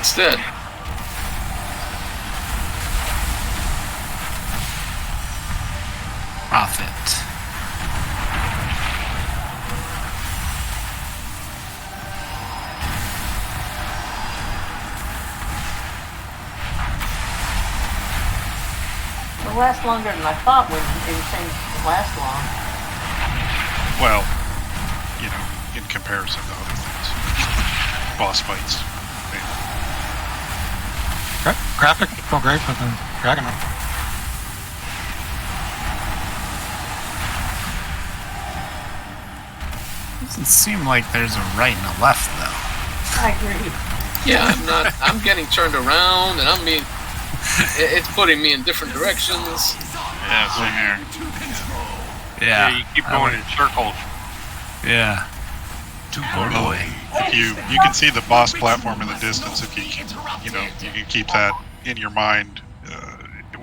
instead. Profit. It'll last longer than I thought when everything lasts long. Well, you know, in comparison to other things. Boss fights. Graphic feel great with the Dragon. Doesn't seem like there's a right and a left, though. I agree. Yeah, I'm getting turned around, and it's putting me in different directions. Yeah, same here. Yeah. You keep going in circles. Yeah. Oh boy. If you can see the boss platform in the distance. If you can, you can keep that in your mind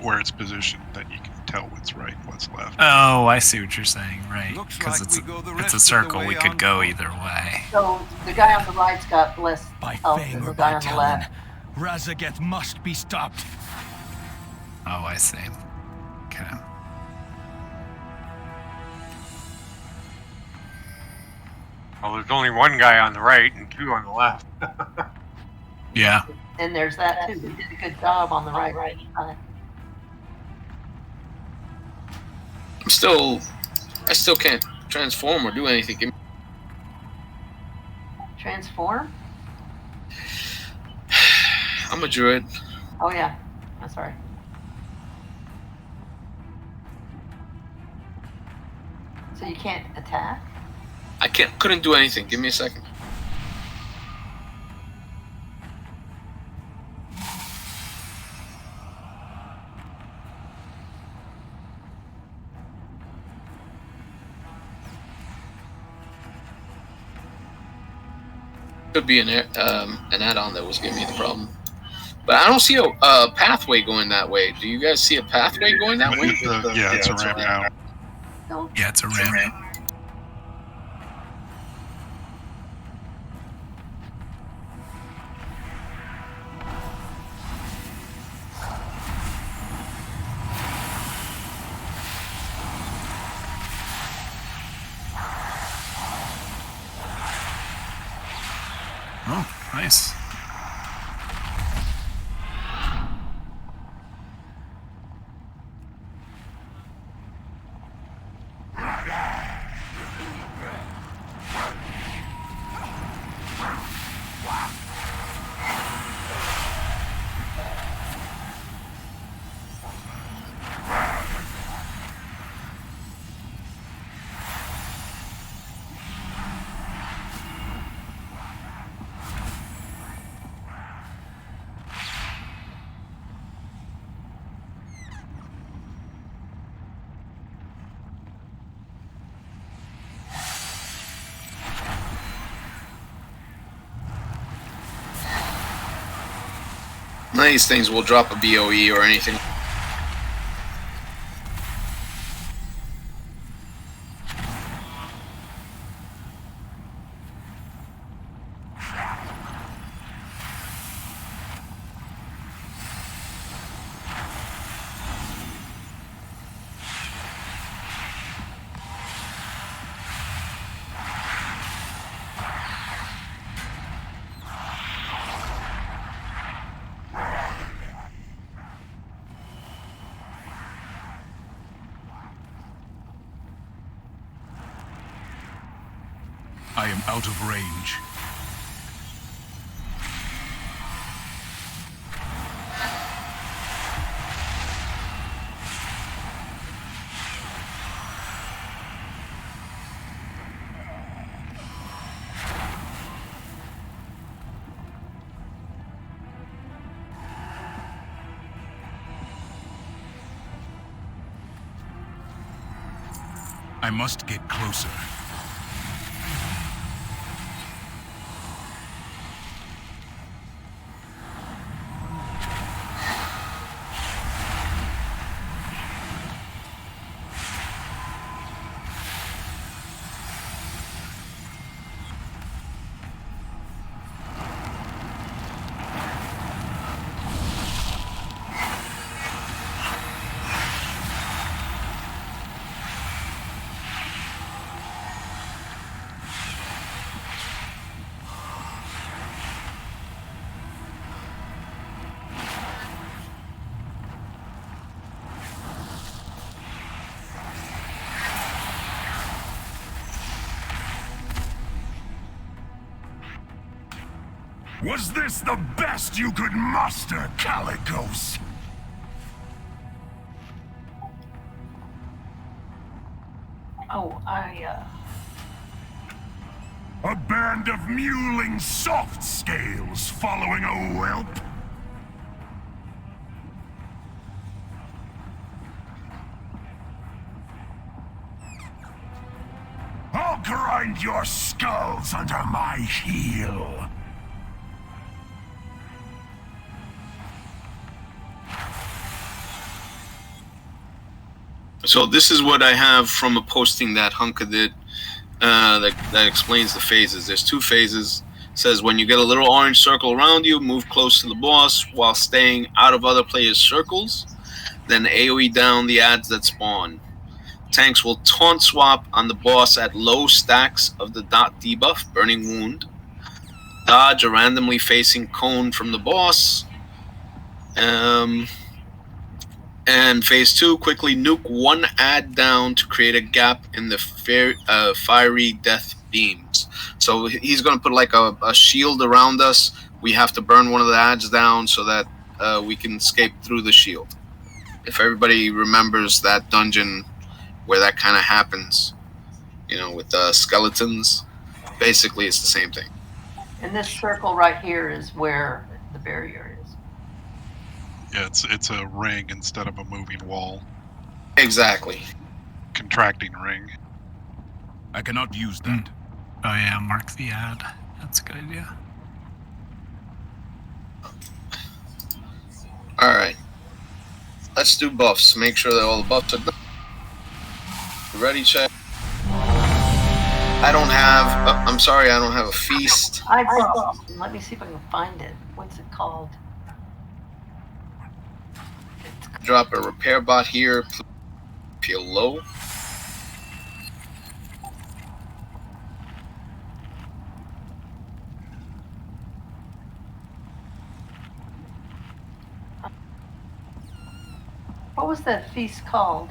where it's positioned, then you can tell what's right and what's left. Oh, I see what you're saying, right? Looks Because like we go the it's rest a of the circle. way We could on go foot. either way. So the guy on the right's got less By health Fang than or the guy by on the Talon, left. Razageth must be stopped. Oh, I see. Okay. Well, there's only one guy on the right and two on the left. Yeah. And there's that too. He did a good job on the right side. I still can't transform or do anything. Transform? I'm a druid. Oh yeah, that's right. So you can't attack? I couldn't do anything. Give me a second. Could be an add-on that was giving me the problem. But I don't see a pathway going that way. Do you guys see a pathway going that way? Yeah, it's a ramp now. No. Yeah, it's a ramp. Oh, nice. None of these things will drop a BOE or anything. I am out of range. I must get closer. Was this the best you could muster, Calicos? Oh, A band of mewling soft scales following a whelp? I'll grind your skulls under my heel. So this is what I have from a posting that Hunka did that explains the phases. There's 2 phases. It says when you get a little orange circle around you, move close to the boss while staying out of other players' circles. Then AoE down the ads that spawn. Tanks will taunt swap on the boss at low stacks of the dot debuff, Burning Wound. Dodge a randomly facing cone from the boss. And phase 2, quickly nuke one ad down to create a gap in the fiery death beams. So he's going to put like a shield around us. We have to burn one of the ads down so that we can escape through the shield. If everybody remembers that dungeon where that kind of happens, with the skeletons, basically it's the same thing. and this circle right here is where the barrier is. Yeah, it's a ring instead of a moving wall. Exactly. Contracting ring. I cannot use that. Oh yeah, mark the ad. That's a good idea. Alright. Let's do buffs. Make sure that all the buffs are done. Ready, check. I don't have a feast. Let me see if I can find it. What's it called? Drop a repair bot here. Feel low. What was that feast called?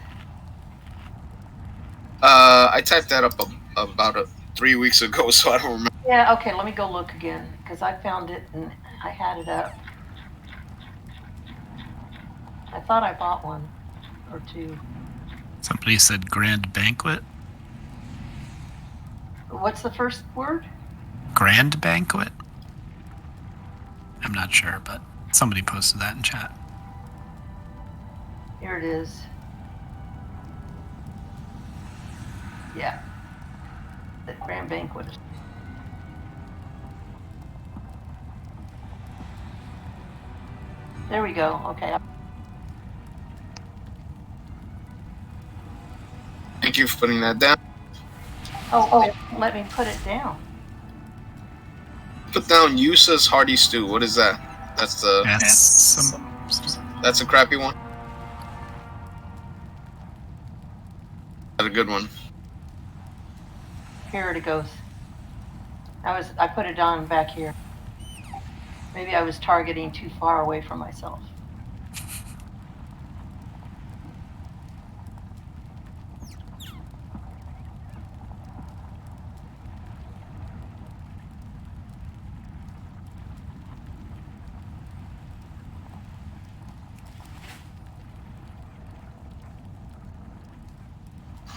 I typed that up about 3 weeks ago, so I don't remember. Yeah, okay, let me go look again, because I found it and I had it up. I thought I bought one or 2. Somebody said grand banquet. What's the first word? Grand banquet? I'm not sure, but somebody posted that in chat. Here it is. Yeah. The grand banquet. There we go. Okay. Thank you for putting that down. Oh, let me put it down. Put down Yusa's Hearty Stew. What is that? That's the. That's a crappy one. That's a good one. Here it goes. I put it on back here. Maybe I was targeting too far away from myself.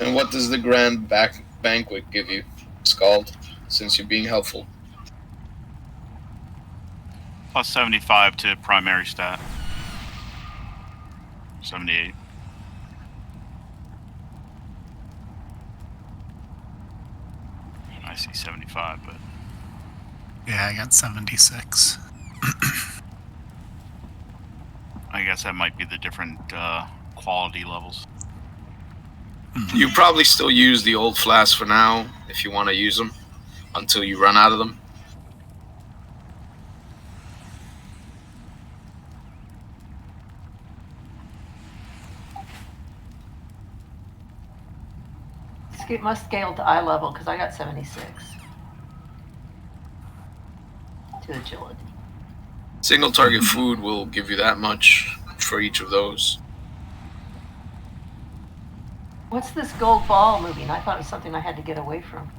And what does the grand banquet give you, Scald, since you're being helpful? Plus 75 to primary stat. 78. I see 75, but... Yeah, I got 76. I guess that might be the different quality levels. You probably still use the old flasks for now, if you want to use them, until you run out of them. It must scale to eye level because I got 76 to agility. Single target food will give you that much for each of those. What's this gold ball moving? I thought it was something I had to get away from.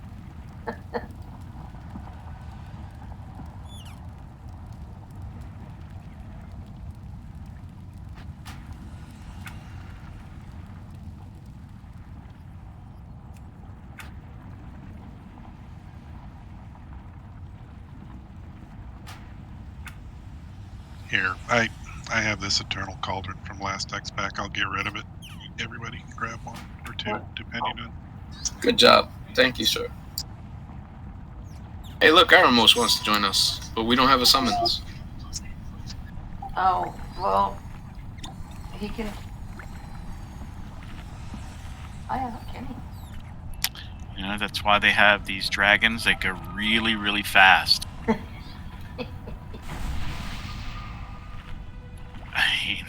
Here, I have this Eternal Cauldron from last xpac. I'll get rid of it. Everybody can grab one or two, depending on. Good job. Thank you, sir. Hey, look, Aramos wants to join us, but we don't have a summons. Oh, well, he can. Oh, yeah, can he? You know, that's why they have these dragons that go really, really fast. I mean,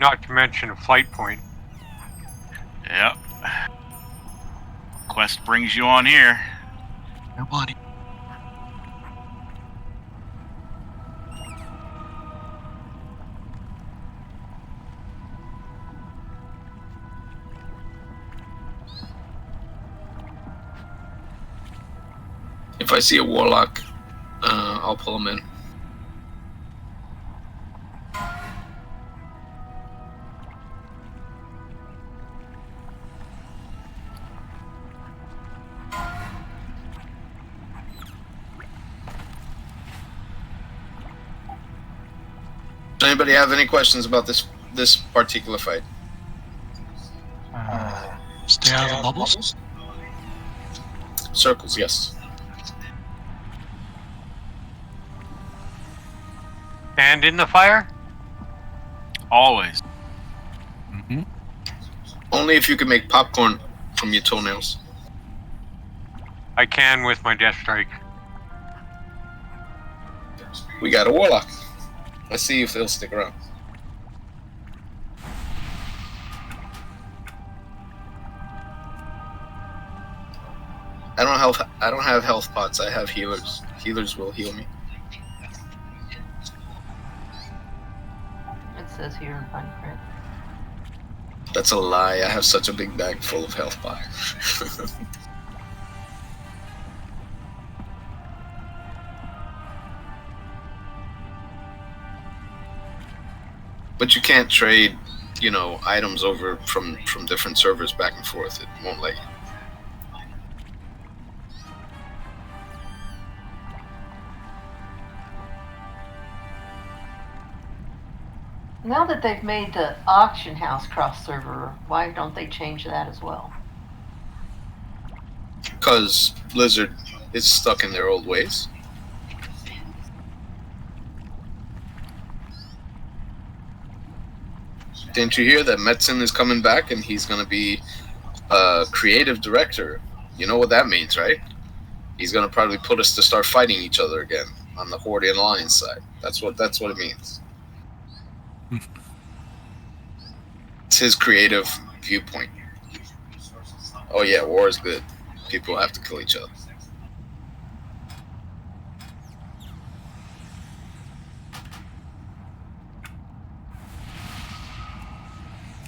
Not to mention a flight point. yep. Quest brings you on here. Nobody. If I see a warlock, I'll pull him in. Does anybody have any questions about this particular fight? Stay out of the bubbles. Circles, yes. And in the fire? Always. Mm-hmm. Only if you can make popcorn from your toenails. I can with my death strike. We got a warlock. Let's see if they'll stick around. I don't have health pots. I have healers. Healers will heal me. It says here in fine print. That's a lie. I have such a big bag full of health pots. But you can't trade, you know, items over from different servers back and forth. It won't let you. Now that they've made the auction house cross server, why don't they change that as well? Because Blizzard is stuck in their old ways. Didn't you hear that Metzen is coming back and he's going to be creative director? You know what that means, right? He's going to probably put us to start fighting each other again on the Horde and Alliance side. That's what it means. It's his creative viewpoint. Oh yeah, war is good. People have to kill each other.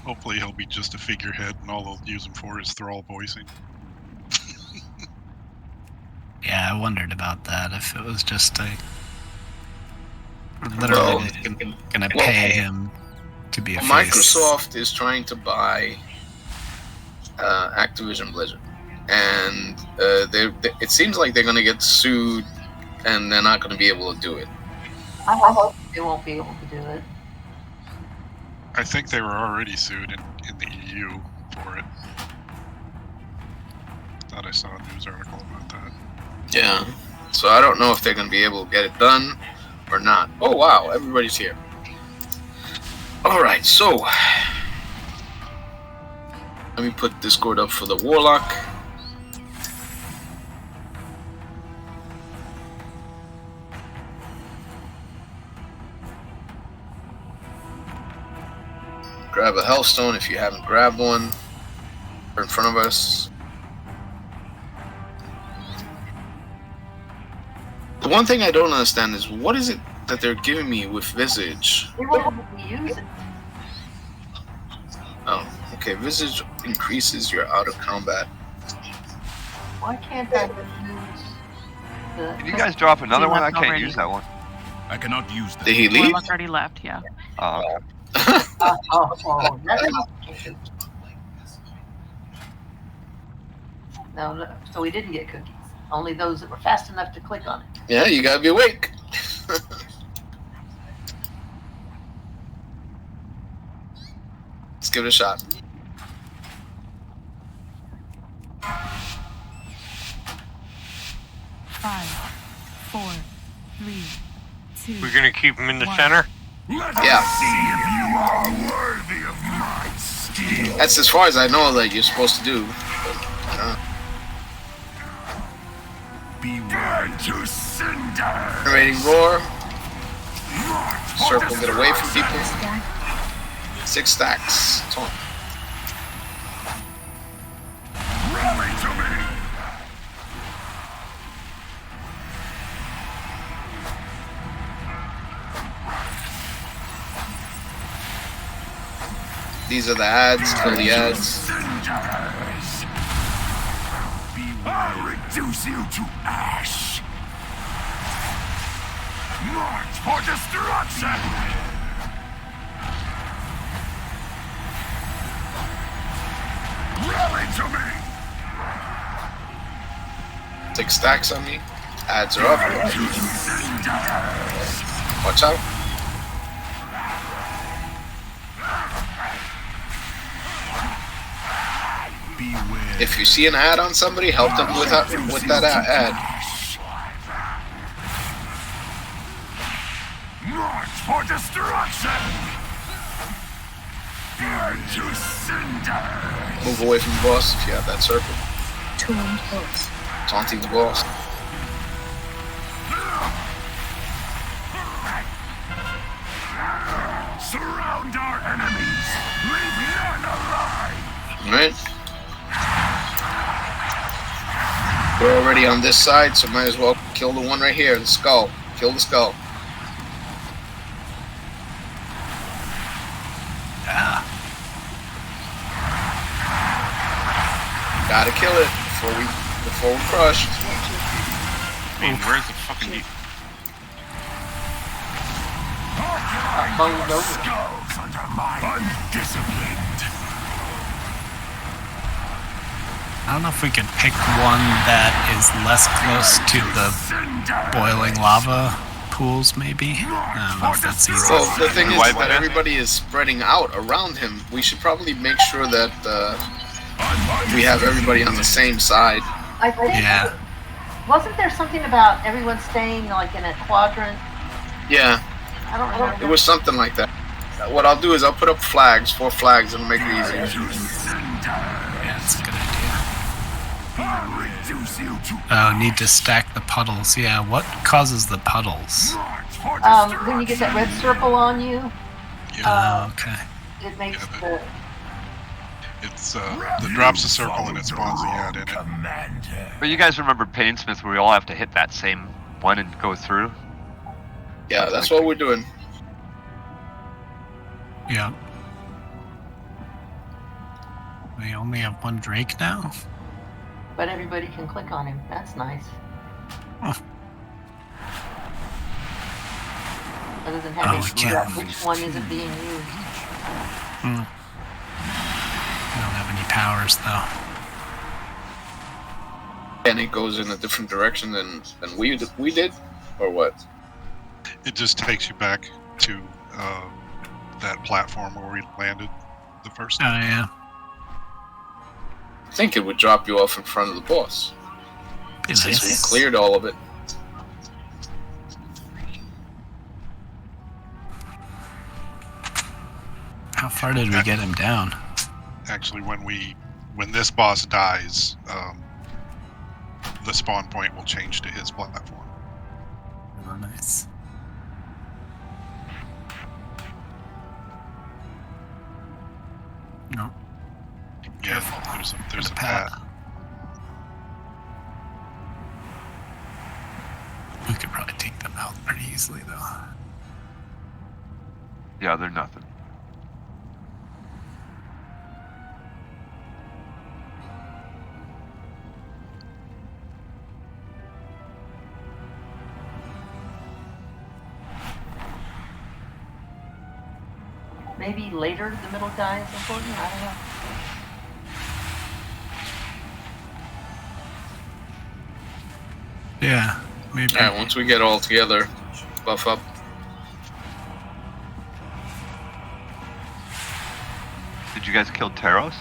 Hopefully he'll be just a figurehead and all they'll use him for is thrall voicing. Yeah, I wondered about that. If it was just literally gonna pay him to be a face. Microsoft is trying to buy Activision Blizzard, and it seems like they're going to get sued, and they're not going to be able to do it. I hope they won't be able to do it. I think they were already sued in the EU for it. Thought I saw a news article about that. Yeah. So I don't know if they're going to be able to get it done or not. Oh wow, everybody's here. All right, so let me put Discord up for the Warlock. Grab a Hellstone if you haven't grabbed one. They're in front of us. The one thing I don't understand is what is it that they're giving me with Visage? We won't use it. Oh, okay. Visage increases your out of combat. Why can't I use the... Can you guys drop another one? I left can't already. use that one. I cannot use that. Did he leave? Warlock already left, yeah. Oh, okay. Oh, that's No, so we didn't get cookies. Only those that were fast enough to click on it. Yeah, you gotta be awake. Let's give it a shot. Five, 4, 3, 2. We're gonna keep him in the center. Let Yeah. us see if you are worthy of my skill. That's as far as I know that you're supposed to do. Burn to cinder. Generating roar. Circle, get away from people. 6 stacks. Taunt. Rally to me. These are the ads. Kill the ads. Cinders. I'll reduce you to ash. March for destruction. Rally to me. 6 stacks on me. Ads are up. To cinders. Watch out. If you see an ad on somebody, help them with that ad. March for destruction. Burn to cinder. Move away from the boss if you have that circle. Turned boss. Taunting the boss. Surround our enemies. Leave none alive. Alright. We're already on this side, so might as well kill the one right here, the skull. Kill the skull. Yeah. Gotta kill it before we crush. I mean, where's the fucking... Bunged over. Skulls under my undisciplined. I don't know if we could pick one that is less close to the boiling lava pools, maybe. I don't know if that's easy. Well, the thing is that everybody is spreading out around him. We should probably make sure that we have everybody on the same side. I think. Yeah. Wasn't there something about everyone staying like in a quadrant? Yeah, I don't remember. it was something like that. What I'll do is I'll put up flags, 4 flags, and make it easier. Yeah, that's a good idea. I'll reduce you to Oh, need to stack the puddles. Yeah, what causes the puddles? march for When you get that red circle on you, Oh, okay. it makes Yeah, the. It's it drops a circle and it spawns the ad in it. Commander. But you guys remember Painsmith where we all have to hit that same one and go through? Yeah, that's what we're doing. Yeah. We only have one Drake now? But everybody can click on him. That's nice. Huh. Other than having we to figure out can't. which one isn't being used. Hmm. We don't have any powers, though. And it goes in a different direction than we did, or what? It just takes you back to that platform where we landed the first Oh, time. yeah. I think it would drop you off in front of the boss. Be Since we nice. cleared all of it. How far did we get him down? Actually, when this boss dies, the spawn point will change to his platform. Oh, nice. No. Yeah, Careful. there's a Got a pad. path. We could probably take them out pretty easily, though. Yeah, they're nothing. Maybe later the middle guy is important. I don't know. Yeah, maybe. All right, once we get all together, buff up. Did you guys kill Taros?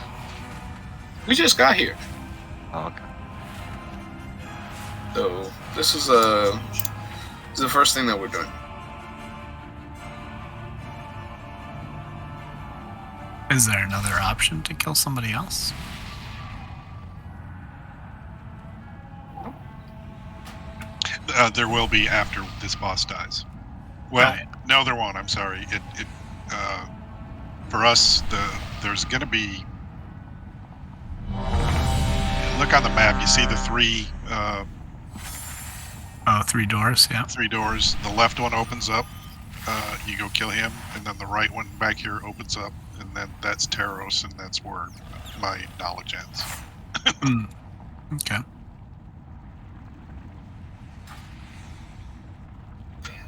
We just got here, Oh, okay. so this is the first thing that we're doing. Is there another option to kill somebody else? There will be after this boss dies. Well, Right. no, there won't. I'm sorry. For us, there's going to be. Look on the map. You see the three. Oh, 3 doors. Yeah. 3 doors. The left one opens up. You go kill him, and then the right one back here opens up, and then that's Taros, and that's where my knowledge ends. Okay.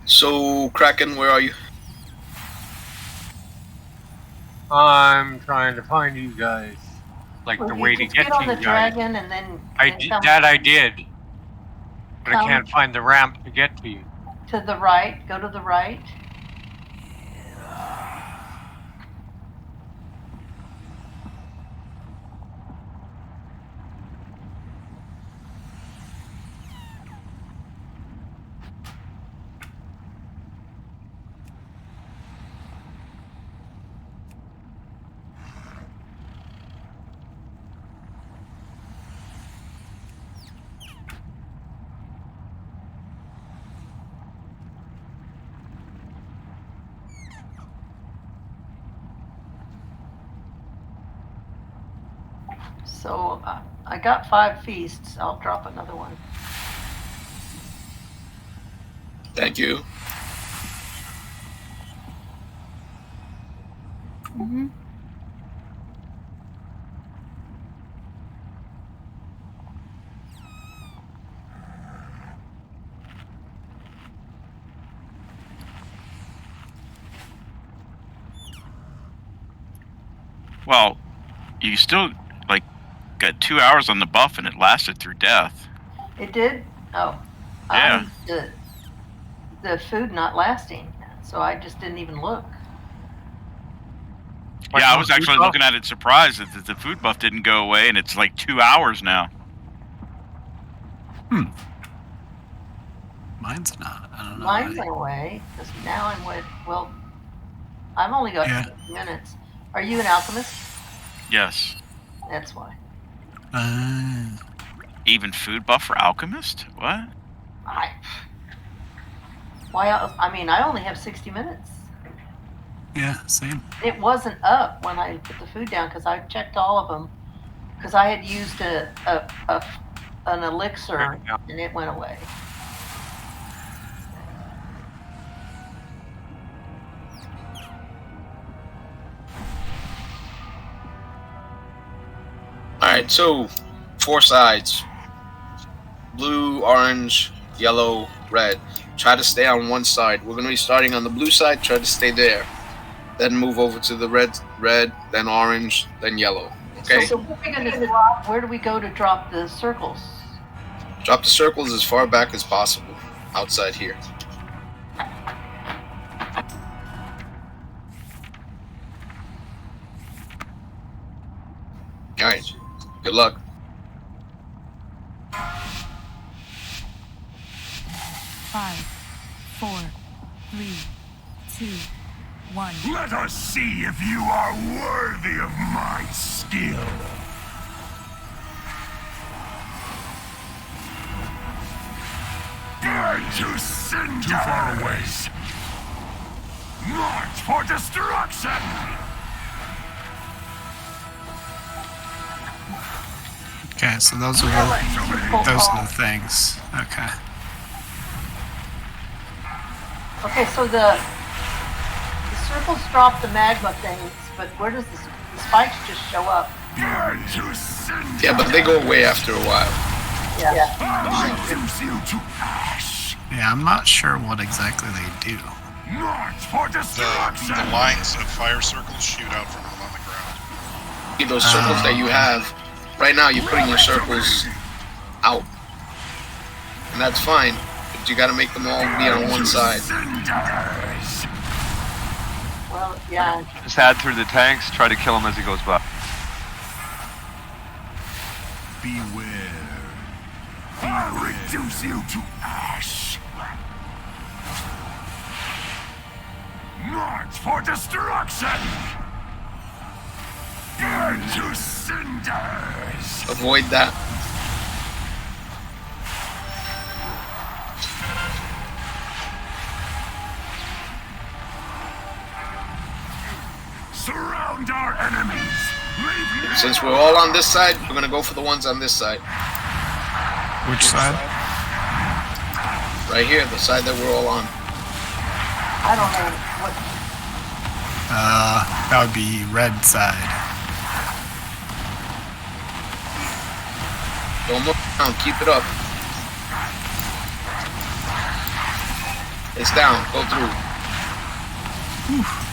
So, Kraken, where are you? I'm trying to find you guys. Like the way to Just get to on you the guys. dragon and then I then did come that. I did, but I Come- can't find the ramp to get to you. to the right. Go to the right. So I got 5 feasts. I'll drop another one. Thank you. Mm-hmm. Well, you still like got 2 hours on the buff, and it lasted through death. It did? Oh. Yeah. The food not lasting, so I just didn't even look. What, Yeah, I no was food actually buff? looking at it surprised that the food buff didn't go away, and it's like 2 hours now. Mine's not. I don't know. Mine went away, because now I'm with, well, I've only got Yeah. 6 minutes. Are you an alchemist? Yes. That's why. Even food buff for alchemist? What? Why else? I mean, I only have 60 minutes. Yeah, same. It wasn't up when I put the food down, because I checked all of them, because I had used an elixir, Yeah. and it went away. Alright, so 4 sides. Blue, orange, yellow, red. Try to stay on one side. We're going to be starting on the blue side. Try to stay there. Then move over to the red, then orange, then yellow. Okay? So where are we gonna drop? Where do we go to drop the circles? Drop the circles as far back as possible. Outside here. Alright. Good luck. Five, four, three, two, one. Let us see if you are worthy of my skill. Burn to cinder! Too far away. March for destruction! Okay, so those are the things. Okay. Okay, so the circles drop the magma things, but where does the spikes just show up? Burn to cinder! Yeah, but they go away after a while. Yeah. I reduce you to ash! Yeah, I'm not sure what exactly they do. March for destruction! The lines of fire circles shoot out from them on the ground. Those circles that you have, right now you're putting your circles out. And and that's fine. But you got to make them all be on one side. Well, yeah. Just add through the tanks. Try to kill him as he goes by. Beware. I'll reduce you to ash. March for destruction. Burn to cinders. Avoid that. Surround our enemies. Leave Since we're all on this side, we're gonna go for the ones on this side. Which side? Right here, the side that we're all on. I don't know what. That would be red side. Don't look down, keep it up. It's down, go through.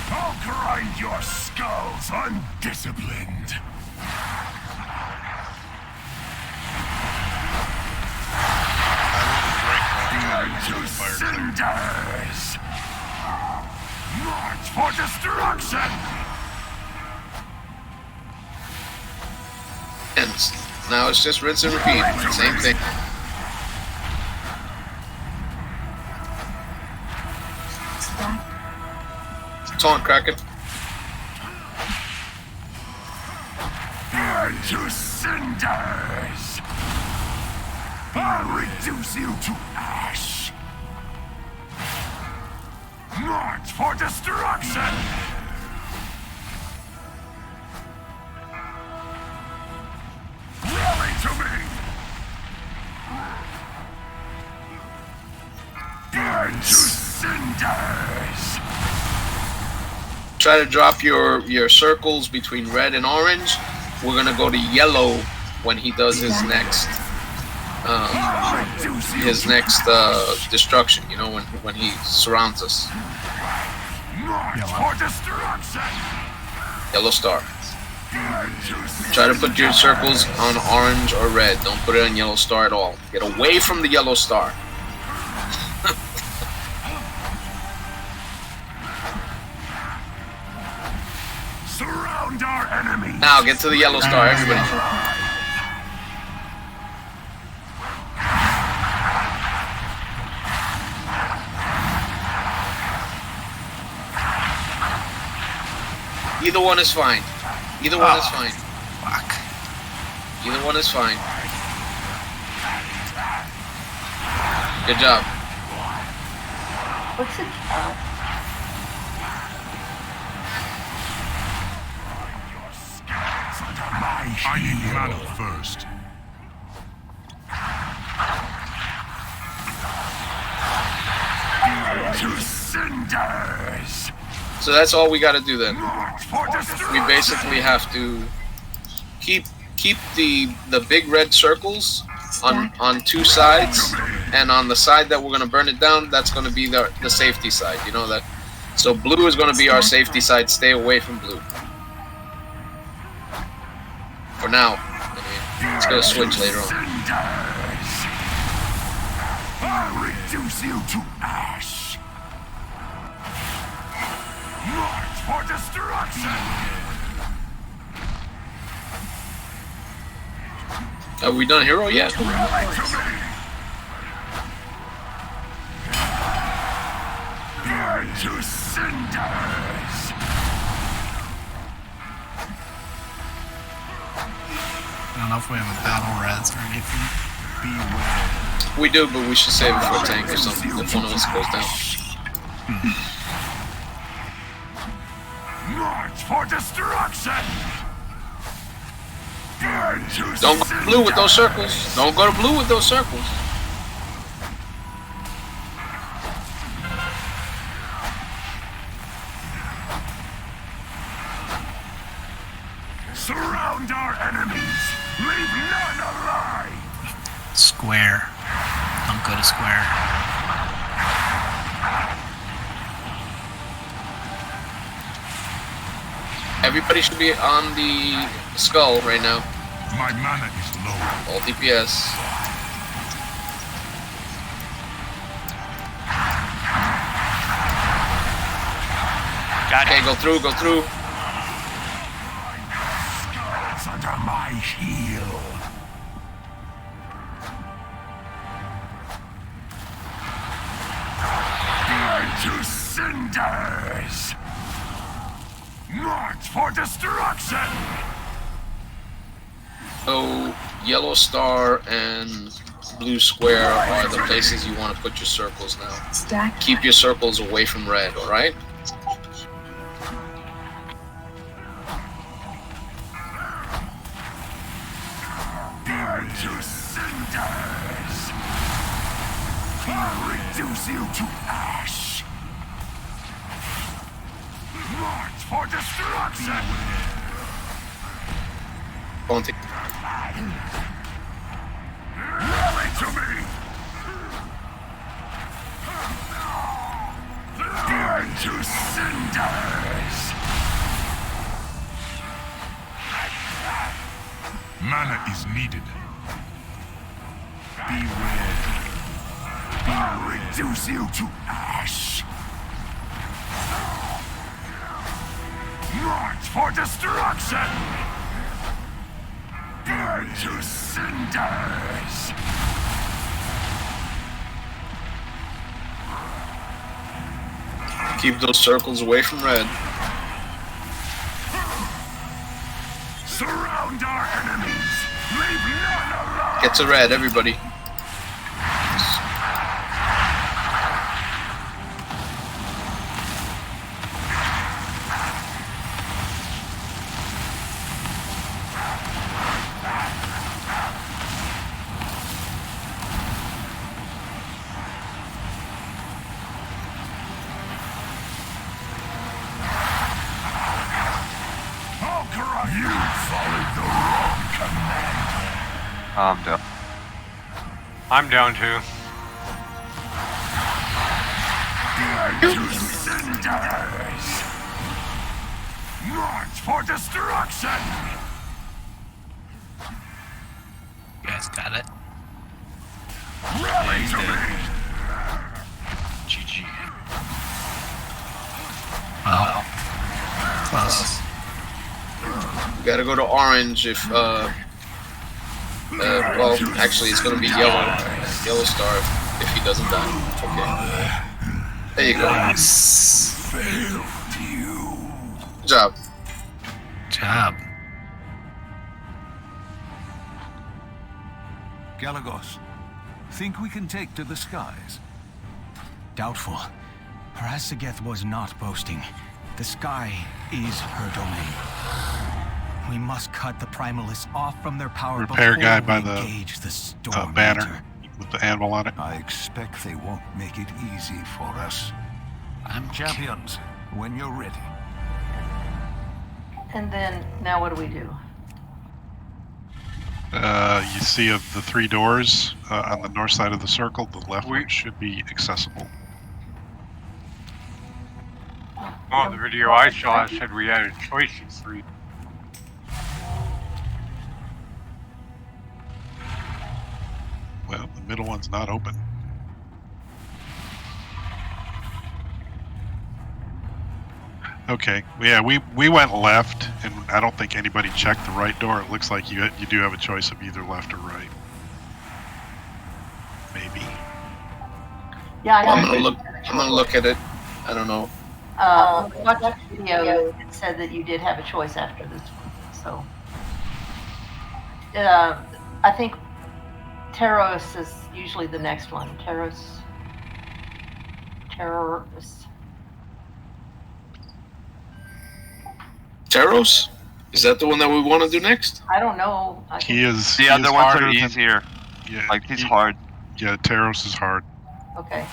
I'll grind your skulls undisciplined. Burn to cinders. March for destruction. And now it's just rinse and repeat. Same thing. Taunt, Kraken. Burn to cinders. I'll reduce you to ash. March for destruction. Rally to me. Burn to cinders. Try to drop your circles between red and orange. We're gonna go to yellow when he does his next destruction. You know, when he surrounds us. Yellow star. Try to put your circles on orange or red. Don't put it on yellow star at all. Get away from the yellow star. Surround our enemies. Now get to the yellow star, everybody. Either one is fine. Either one is fine. Fuck. Either one is fine. Good job. What's it? I need mana first. To cinders. So that's all we got to do then. We basically have to keep the big red circles on two sides, and on the side that we're gonna burn it down, that's gonna be the safety side. You know that. So blue is gonna be our safety side. Stay away from blue. For now. I mean, it's gonna switch later on. I'll reduce you to ash. March for destruction. Have we done hero yet? Rally to me. Burn to cinders. I don't know if we have a battle res or anything. Beware. We do, but we should save it for a tank or something if one of us goes down. March for destruction. Burn to Don't go blue with those circles. Don't go to blue with those circles. surround our enemies. Leave none alive. Square. Don't go to square. Everybody should be on the skull right now. My mana is low. All DPS. Got Okay, it. go through, go through. It's under my heel. Burn to cinders! March for destruction! So, yellow star and blue square are the places you want to put your circles now. Keep your circles away from red, alright? Burn to cinders! I'll reduce you to ash! March for destruction! Don't take. Rally to me! Burn to cinders! Mana is needed. Beware. I'll reduce you to ash! March for destruction! Burn to cinders! Keep those circles away from red. Surround our enemies! Leave none alone! Get to red, everybody. You followed the wrong command. I'm down. I'm down too. Burn to cinders! March for destruction! You guys got it. Rally to me! GG. Well, close. You gotta go to orange if, well, actually it's gonna be yellow. Yellow star if he doesn't die. Okay. There you go. Nice. Failed you. Good job. Job. Galagos, think we can take to the skies? Doubtful. Parasageth was not boasting. The sky is her domain. We must cut the primalists off from their power Repair before guy we by the engage the storm banner Eater. with the anvil on it. I expect they won't make it easy for us. I'm Champions, when you're ready. And then, now what do we do? You see of the three doors on the north side of the circle, the left We- one should be accessible. Oh, the video I saw said we had a choice of three. Well, the middle one's not open. Okay, yeah, we went left, and I don't think anybody checked the right door. It looks like you do have a choice of either left or right. Maybe. Yeah, I I'm gonna look at it. I don't know. Watch the video. It said that you did have a choice after this one. So, I think Taros is usually the next one. Taros. Taros? Is that the one that we want to do next? I don't know. He is. The he other is ones harder are than- easier. Yeah, Like, he's hard. Yeah, Taros is hard. Okay.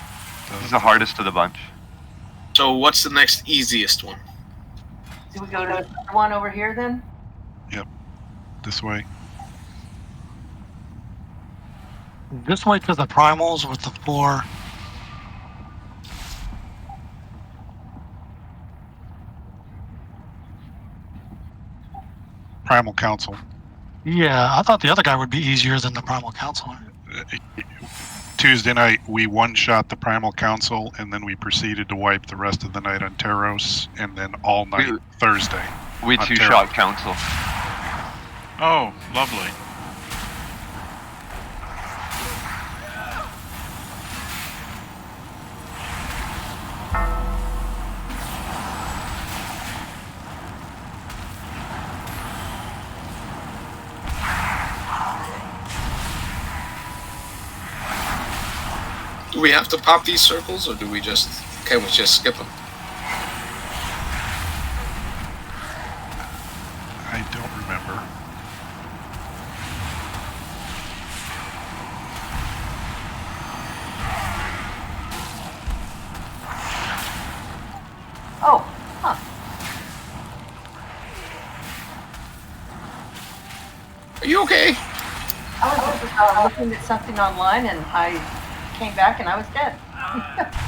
He's the hardest of the bunch. So what's the next easiest one? Do we go to the one over here then? This way. Just wait for the primals with the 4. Primal Council. Yeah, I thought the other guy would be easier than the primal counselor. Tuesday night, we one-shot the Primal Council, and then we proceeded to wipe the rest of the night on Taros, and then all night Thursday. We on two-shot Taros. Council. Oh, lovely. Do we have to pop these circles, or do we just can we just skip them? I don't remember. Oh, huh. Are you okay? I was just looking at something online, and I came back, and I was dead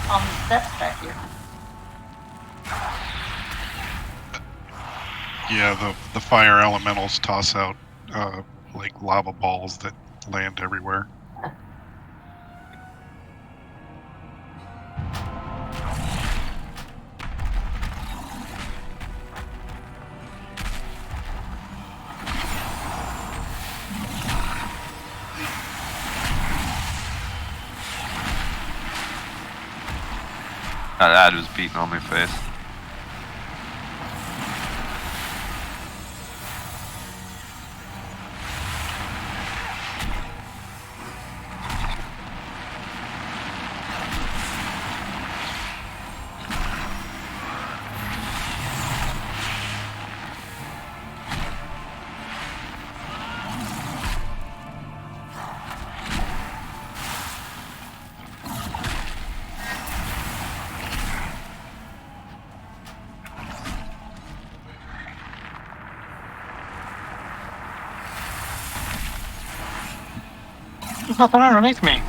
on the steps back here. Yeah, the fire elementals toss out like lava balls that land everywhere. That ad was beating on my face. There's nothing underneath me.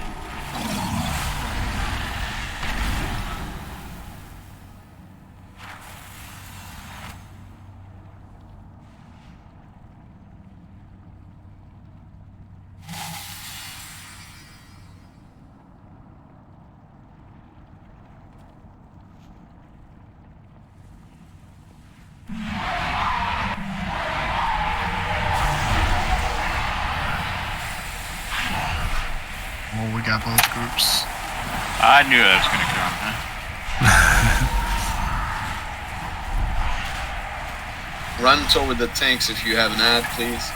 Well, we got both groups. I knew that was gonna come, huh? Run toward the tanks if you have an ad, please.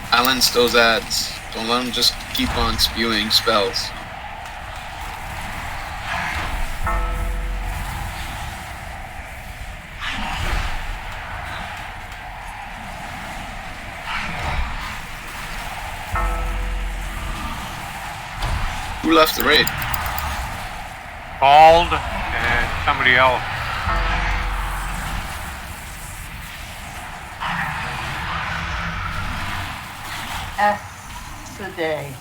Balance those ads. Don't let them just keep on spewing spells. Who left the raid? Bald and somebody else. S a day.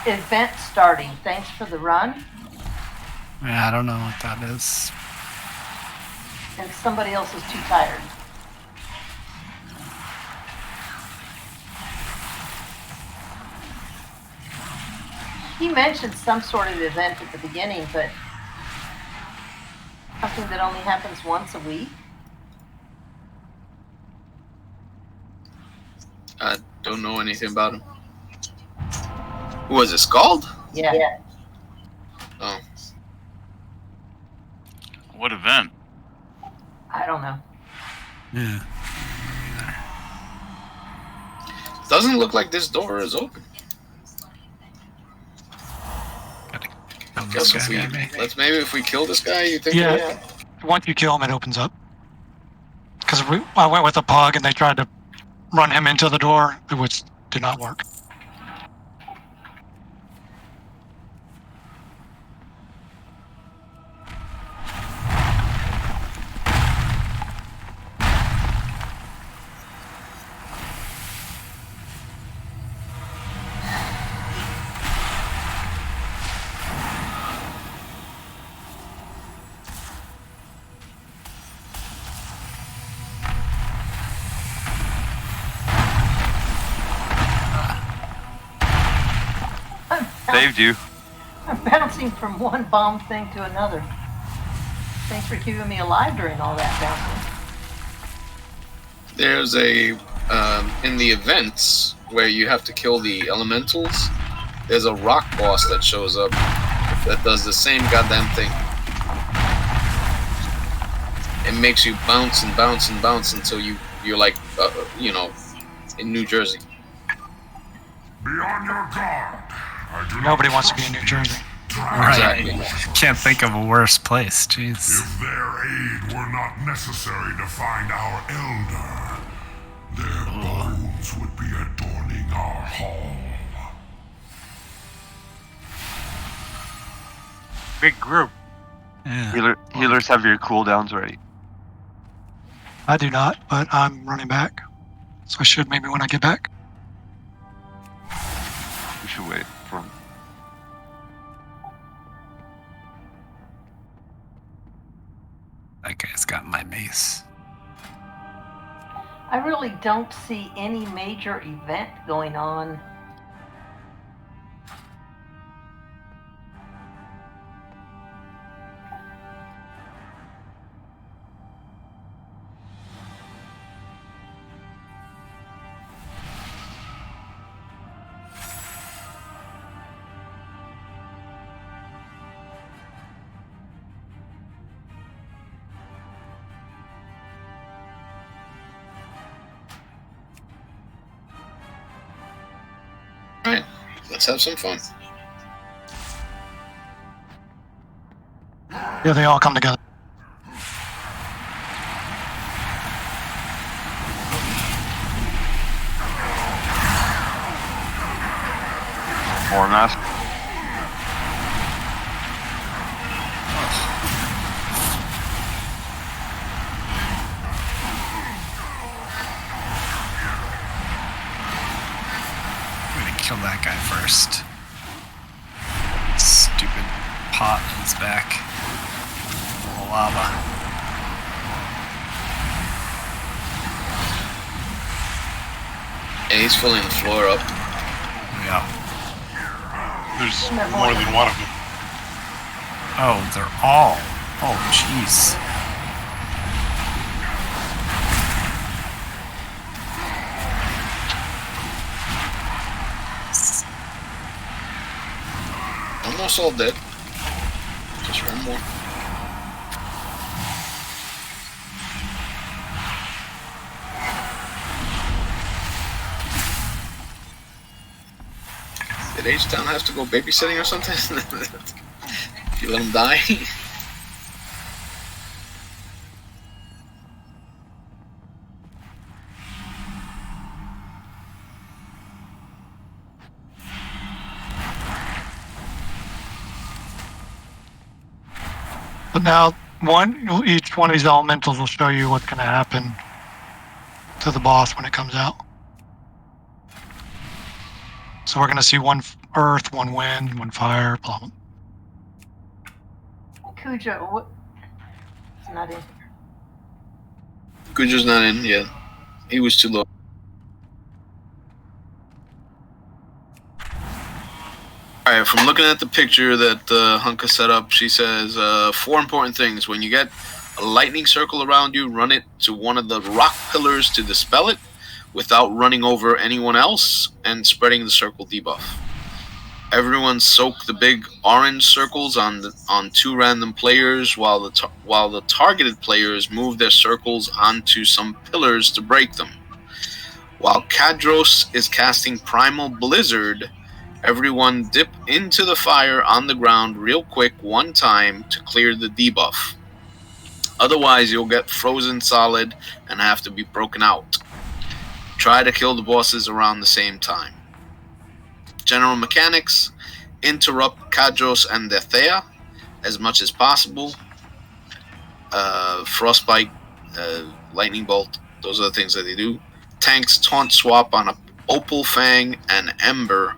Event starting. Thanks for the run. Yeah, I don't know what that is. And somebody else is too tired. He mentioned some sort of event at the beginning, but something that only happens once a week. I don't know anything about him. Who was it? Scald? Yeah. Oh. What event? I don't know. Yeah. Doesn't look like this door is open. Guess if maybe if we kill this guy, you think? Yeah. Once you kill him, it opens up. Because I went with a pug and they tried to run him into the door, which did not work. Saved you. I'm bouncing from one bomb thing to another. Thanks for keeping me alive during all that bouncing. There's a in the events where you have to kill the elementals. There's a rock boss that shows up that does the same goddamn thing. It makes you bounce and bounce and bounce until you're like in New Jersey. Be on your guard. Nobody wants to be in New Jersey. Right. Exactly. Can't think of a worse place. Jeez. If their aid were not necessary to find our elder, their bones would be adorning our hall. Big group. Yeah. Healers have your cooldowns ready. I do not, but I'm running back. So I should maybe when I get back. We should wait for him. That guy's got my mace. I really don't see any major event going on. Alright, let's have some fun. Yeah, they all come together. More mask. I'm gonna kill that guy first. Stupid pot in his back. Lava. And he's filling the floor up. Yeah. There's more than one of them. Oh, they're all. Oh, jeez. Almost all dead. Just one more. Did H-Town have to go babysitting or something? You let him die? But now, each one of these elementals will show you what's going to happen to the boss when it comes out. So we're going to see one earth, one wind, one fire, blah, blah. Cujo, what? It's not in here. Gujo's not in yet. He was too low. Alright, from looking at the picture that Hunka set up, she says 4 important things. When you get a lightning circle around you, run it to one of the rock pillars to dispel it without running over anyone else and spreading the circle debuff. Everyone soak the big orange circles on 2 random players while the targeted players move their circles onto some pillars to break them. While Kadros is casting Primal Blizzard, everyone dip into the fire on the ground real quick one time to clear the debuff. Otherwise, you'll get frozen solid and have to be broken out. Try to kill the bosses around the same time. General mechanics: interrupt Kadros and Dethea as much as possible. Frostbite, lightning bolt, those are the things that they do. Tanks taunt swap on a Opal Fang and Ember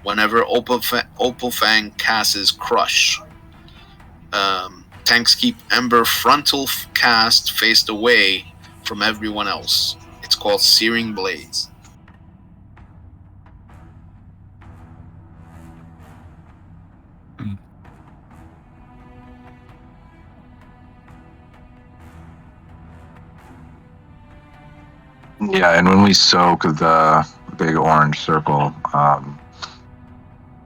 whenever Opal Fang casts Crush. Tanks keep Ember frontal cast faced away from everyone else. It's called Searing Blades. Yeah, and when we soak the big orange circle,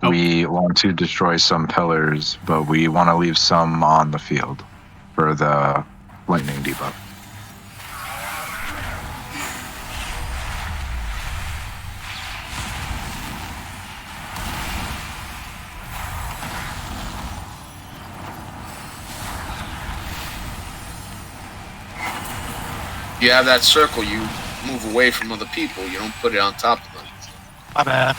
we want to destroy some pillars, but we want to leave some on the field for the lightning debuff. You have that circle, you move away from other people. You don't put it on top of them. My bad.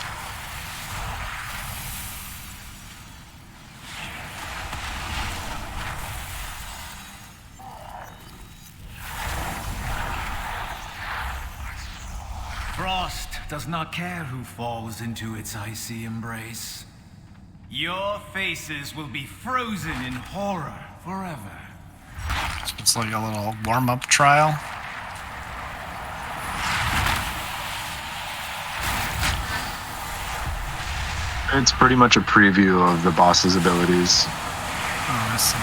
Frost does not care who falls into its icy embrace. Your faces will be frozen in horror forever. It's like a little warm-up trial. It's pretty much a preview of the boss's abilities. Oh, I see.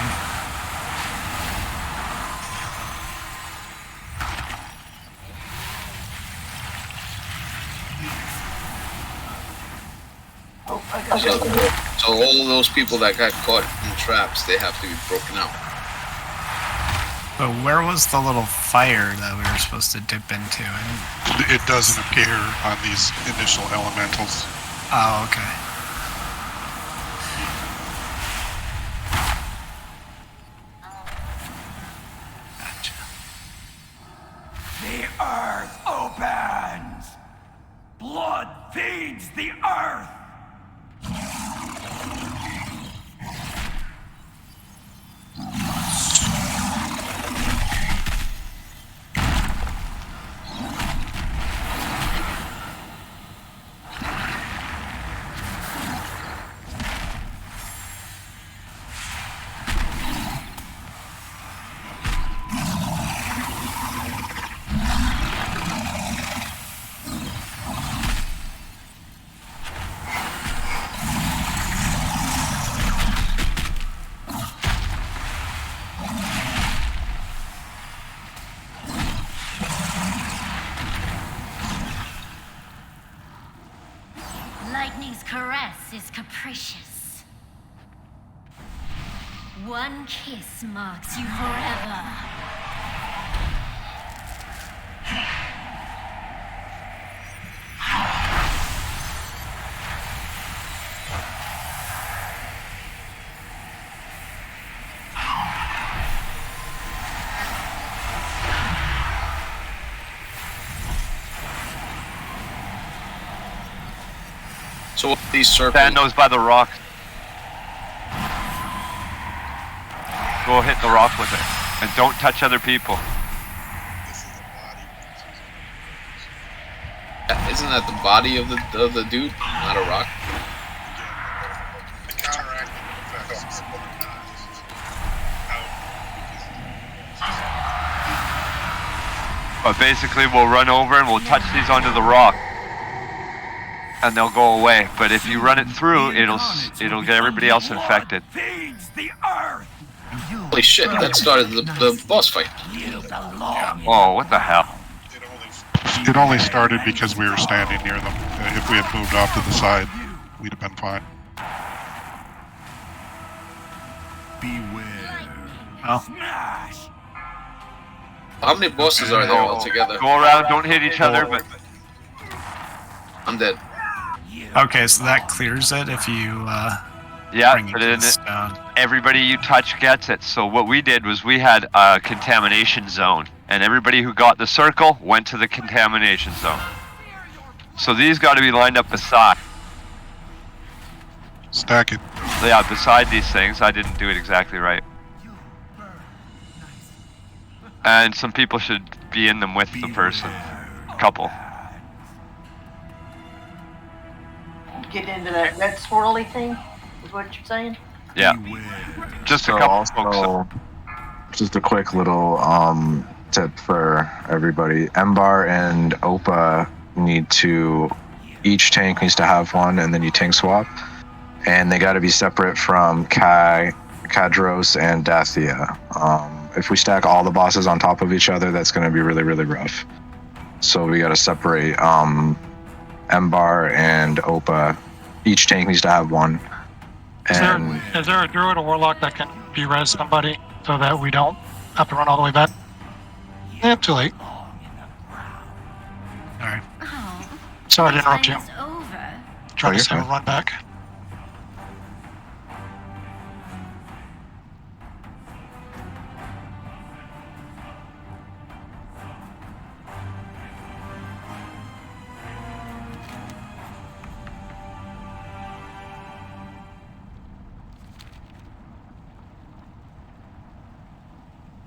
So all of those people that got caught in traps, they have to be broken out. But where was the little fire that we were supposed to dip into? It doesn't appear on these initial elementals. Oh, okay. The earth opens! Blood feeds the earth! Lightning's caress is capricious. One kiss marks you forever. So what are these circles? Stand those by the rock. Go hit the rock with it. And don't touch other people. Isn't that the body of the dude, not a rock? But basically we'll run over and we'll touch these onto the rock. And they'll go away. But if you run it through, it'll get everybody else infected. Holy shit, that started the boss fight. Oh, what the hell? It only started because we were standing near them. If we had moved off to the side, we'd have been fine. Beware. Oh. How many bosses are there altogether? Go around, don't hit each other, but... I'm dead. Okay, so that clears it if you yeah, bring but it then to stone. everybody you touch gets it. So what we did was we had a contamination zone. And everybody who got the circle went to the contamination zone. So these got to be lined up beside. Stack it. Yeah, beside these things. I didn't do it exactly right. And some people should be in them with the person. Couple. Get into that red swirly thing, is what you're saying? Yeah. Just a couple folks. Also, just a quick little tip for everybody. Embar and Opa need to, each tank needs to have one, and then you tank swap. And they got to be separate from Kadros and Dathia. If we stack all the bosses on top of each other, that's going to be really, really rough. So we got to separate Embar and Opa. Each tank needs to have one. Is And there a druid or warlock that can de-res somebody so that we don't have to run all the way back? Yeah, too late. Alright. Sorry to interrupt you. Time is over. Trying to you're save a fine. run back.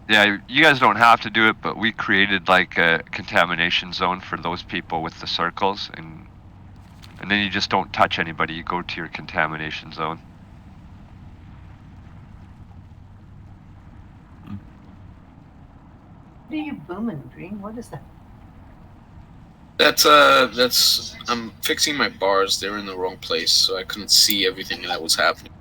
Yeah, you guys don't have to do it, but we created like a contamination zone for those people with the circles, and then you just don't touch anybody. You go to your contamination zone. What are you booming, Green? What is that? That's I'm fixing my bars. They're in the wrong place, so I couldn't see everything that was happening.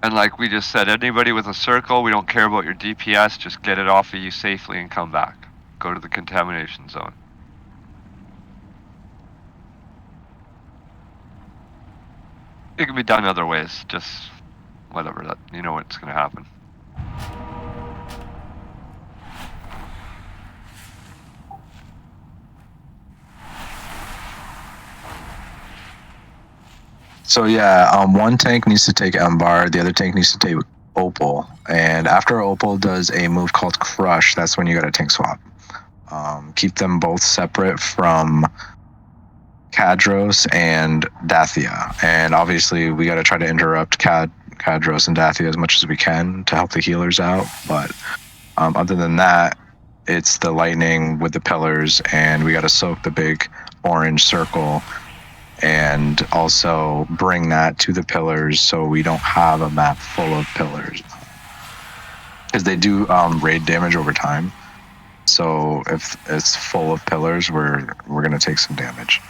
And like we just said, anybody with a circle, we don't care about your DPS. Just get it off of you safely and come back. Go to the contamination zone. It can be done other ways. Just whatever. That you know what's going to happen. So yeah, one tank needs to take Embar, the other tank needs to take Opal, and after Opal does a move called Crush, that's when you got a tank swap. Keep them both separate from Kadros and Dathia, and obviously we got to try to interrupt Kadros and Dathia as much as we can to help the healers out. But other than that, it's the lightning with the pillars, and we got to soak the big orange circle and also bring that to the pillars so we don't have a map full of pillars, because they do raid damage over time. So if it's full of pillars, we're gonna take some damage.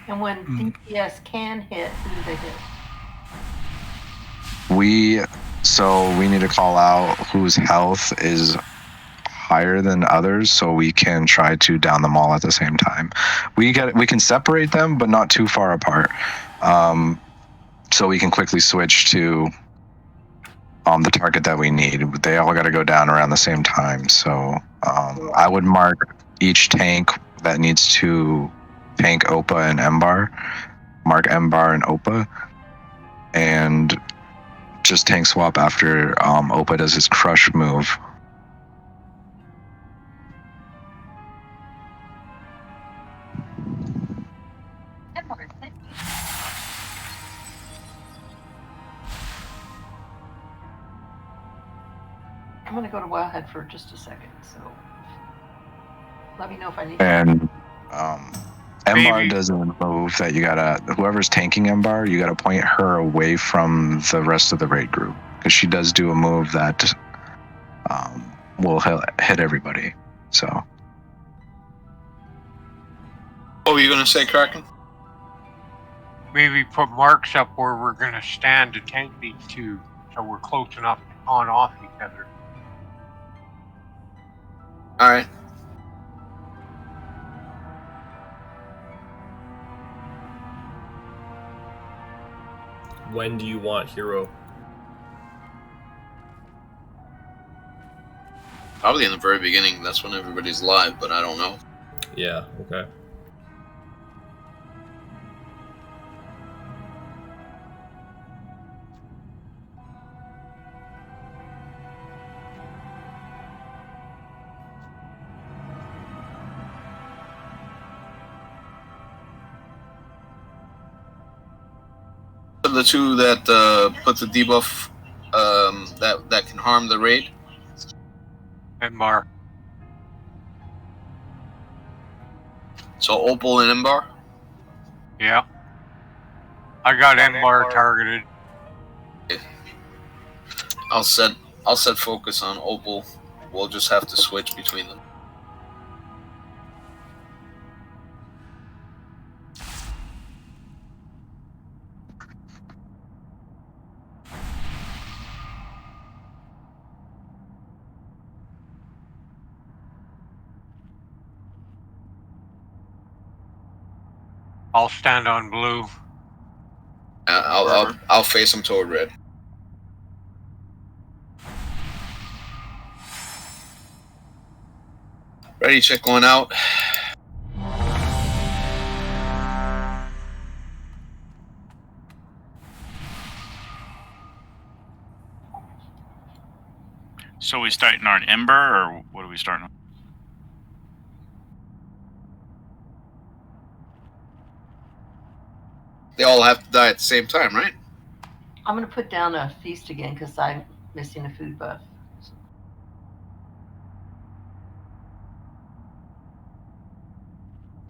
And when DPS can hit, who do they hit? We need to call out whose health is higher than others, so we can try to down them all at the same time. We can separate them, but not too far apart, so we can quickly switch to the target that we need. They all got to go down around the same time. So I would mark each tank that needs to tank Opa and Embar. Mark Embar and Opa, and just tank swap after Opa does his crush move. I'm gonna go to Wildhead for just a second, so let me know if I need. And Embar does a move that you gotta, whoever's tanking Embar, you gotta point her away from the rest of the raid group, because she does do a move that will hit everybody. So. What were you gonna say, Kraken? Maybe put marks up where we're gonna stand to tank these two, so we're close enough to pawn off each other. All right. When do you want hero? Probably in the very beginning. That's when everybody's live, but I don't know. Yeah, okay. The two that put the debuff that can harm the raid. Embar. So Opal and Embar. Yeah. I got Embar targeted. I'll set focus on Opal. We'll just have to switch between them. I'll stand on blue. I'll face him toward red. Ready, check going out. So we starting on Ember, or what are we starting on? They all have to die at the same time, right? I'm going to put down a feast again because I'm missing a food buff.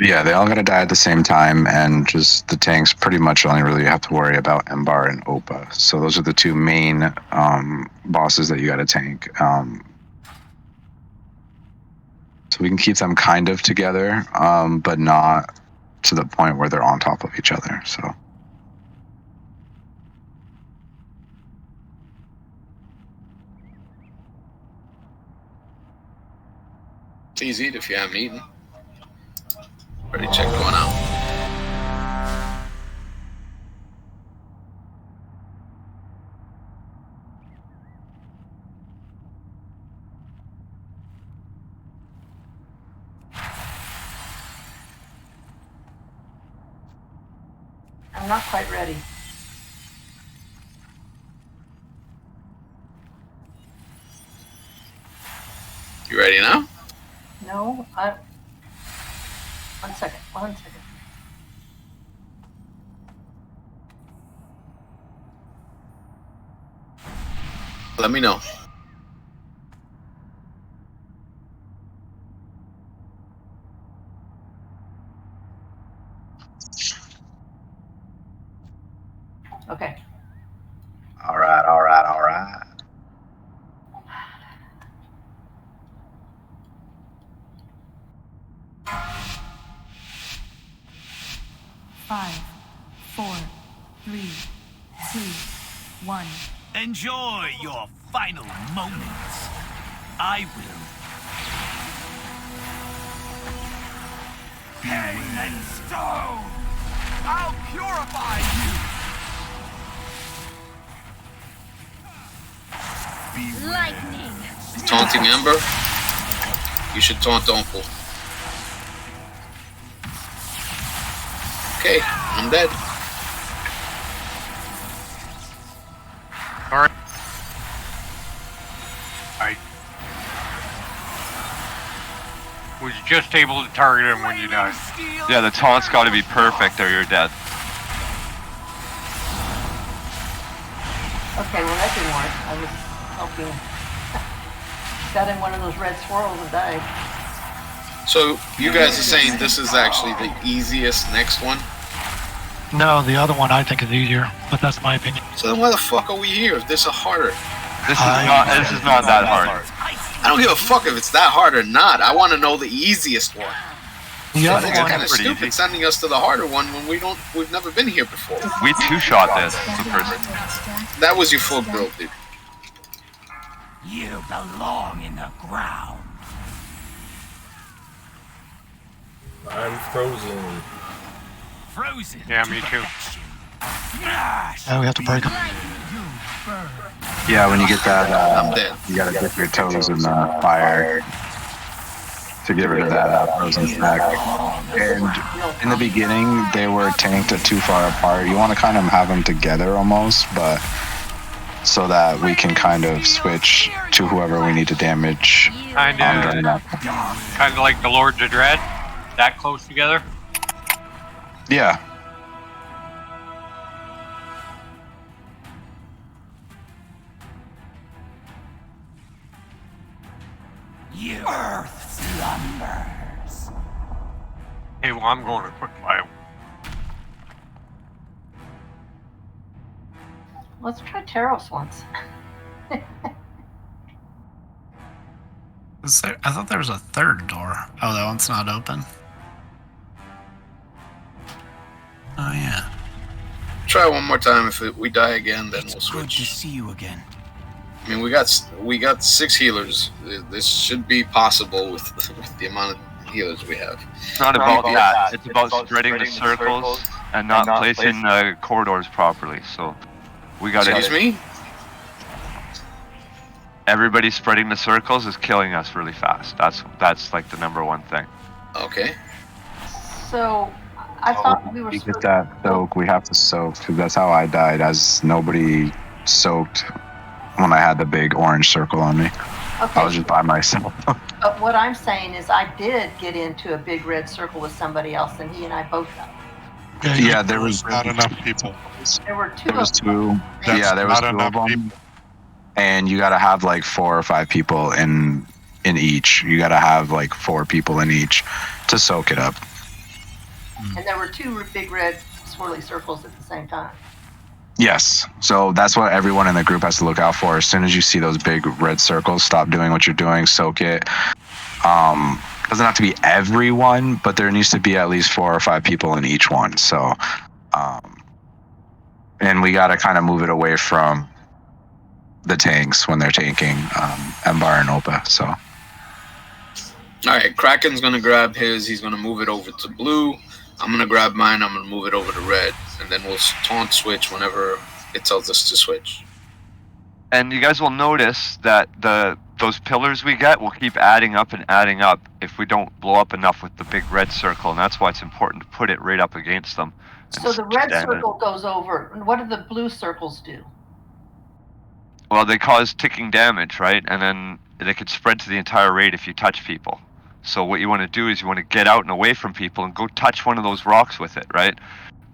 Yeah, they all gotta die at the same time, and just the tanks pretty much only really have to worry about Embar and Opa. So those are the two main bosses that you gotta tank. So we can keep them kind of together, but not to the point where they're on top of each other. So. It's easy if you haven't eaten. Ready, check going out. I'm not quite ready. You ready now? No, One second. Let me know. Okay. All right. 5, 4, 3, 2, 1. Enjoy your final moments. I will. Pain and stone! I'll purify you! Lightning! Taunting Ember? You should taunt Uncle. Okay, I'm dead. Alright. I was just able to target him when you died. Yeah, the taunt's got to be perfect or you're dead. Okay, well that didn't work. I was helping. Got in one of those red swirls and died. So you guys are saying this is actually the easiest next one? No, the other one I think is easier, but that's my opinion. So then why the fuck are we here if this is harder? This is not that hard. I don't give a fuck if it's that hard or not. I want to know the easiest one. The I other think it's one kind of stupid sending us to the harder one when we've never been here before. We two-shot this the first. That was your full build, dude. You belong in the ground. I'm frozen. Frozen. Yeah, me too. we have to break them. Yeah, when you get that, I'm dead. you gotta dip your toes in the fire to get rid of that frozen stack. And in the beginning, they were tanked too far apart. You want to kind of have them together almost, but so that we can kind of switch to whoever we need to damage. Kind of like the Lords of Dread. That close together. Yeah. You Earth slumbers. Hey, well, I'm going to quick fire. Let's try Taros once. I thought there was a third door. Oh, that one's not open. Oh yeah. Try one more time. If we die again, then we'll Good to switch. see you again. I mean, we got 6 healers. This should be possible with the amount of healers we have. It's not about that. It's about spreading the circles and not placing the corridors properly. So we got to. Excuse me? Everybody spreading the circles is killing us really fast. That's like the number one thing. Okay. So I thought we were We get supposed that soak. We have to soak because that's how I died, as nobody soaked when I had the big orange circle on me. Okay. I was just by myself. But what I'm saying is I did get into a big red circle with somebody else, and he and I both got it. Yeah, there was not enough people. There were two There was of them. two. Yeah, there was not two of enough them. And you got to have like 4 or 5 people in each. You got to have like 4 people in each to soak it up. And there were 2 big red swirly circles at the same time. Yes. So that's what everyone in the group has to look out for. As soon as you see those big red circles, stop doing what you're doing, soak it. Doesn't have to be everyone, but there needs to be at least 4 or 5 people in each one. So, and we got to kind of move it away from the tanks when they're tanking Embar and Opa. So, All right, Kraken's gonna grab his. He's gonna move it over to blue. I'm gonna grab mine. I'm gonna move it over to red, and then we'll taunt switch whenever it tells us to switch. And you guys will notice that those pillars we get will keep adding up if we don't blow up enough with the big red circle, and that's why it's important to put it right up against them. So the red circle goes over. And what do the blue circles do? Well, they cause ticking damage, right? And then they could spread to the entire raid if you touch people. So what you want to do is you want to get out and away from people and go touch one of those rocks with it, right?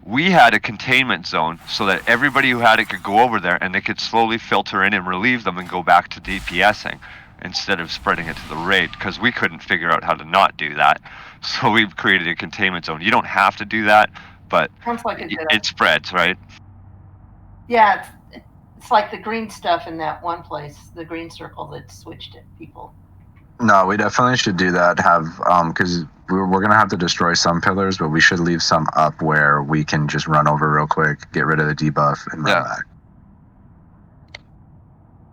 We had a containment zone so that everybody who had it could go over there and they could slowly filter in and relieve them and go back to DPSing instead of spreading it to the raid, because we couldn't figure out how to not do that. So we've created a containment zone. You don't have to do that, but Like it spreads, right? Yeah, it's like the green stuff in that one place, the green circle that switched it, people. no, we definitely should do that. Have because we're gonna have to destroy some pillars, but we should leave some up where we can just run over real quick, get rid of the debuff, and run back.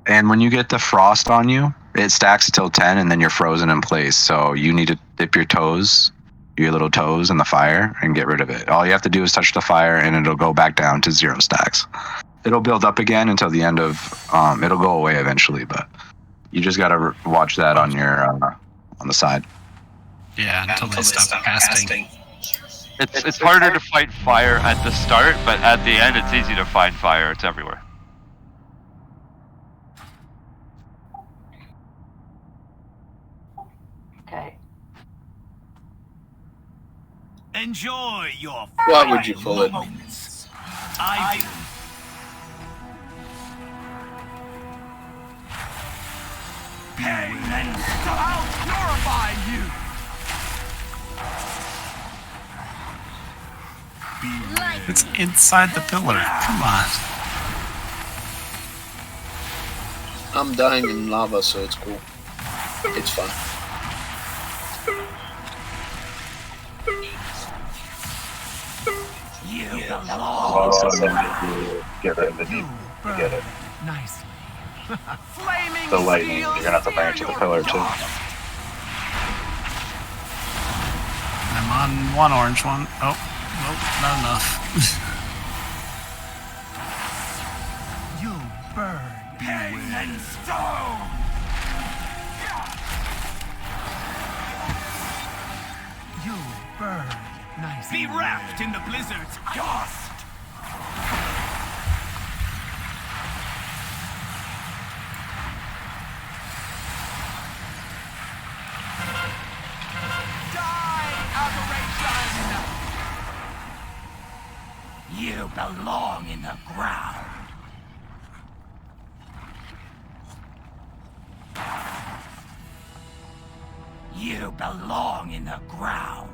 And when you get the frost on you, it stacks till 10, and then you're frozen in place. So you need to dip your little toes in the fire, and get rid of it. All you have to do is touch the fire, and it'll go back down to 0 stacks. It'll build up again until the end of. It'll go away eventually, but you just gotta watch that on your on the side. Yeah, until they stop casting. It's harder to fight fire at the start, but at the end it's easy to find fire. It's everywhere. Okay. Enjoy your. Why would you pull it? I pain and I'll purify you. It's inside the pillar. Come on. I'm dying in lava, so it's cool. It's fun. You Get rid of the deep. You get it. Nicely. The lightning. You're gonna have to bring it to the pillar too. I'm on one orange one. Oh, nope, not enough. You burn pain and stone. You burn nicely. Be wrapped in the blizzard's dust. You belong in the ground. You belong in the ground.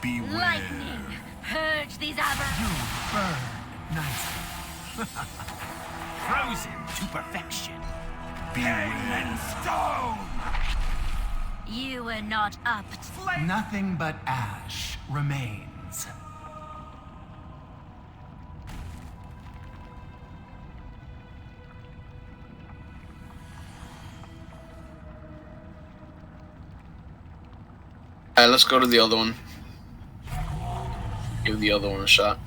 Beware. Lightning, purge these aberrations. You burn nicely. Frozen to perfection. Beware. Pain and stone. You were not up. Nothing but ash remains. Alright, let's go to the other one. Give the other one a shot.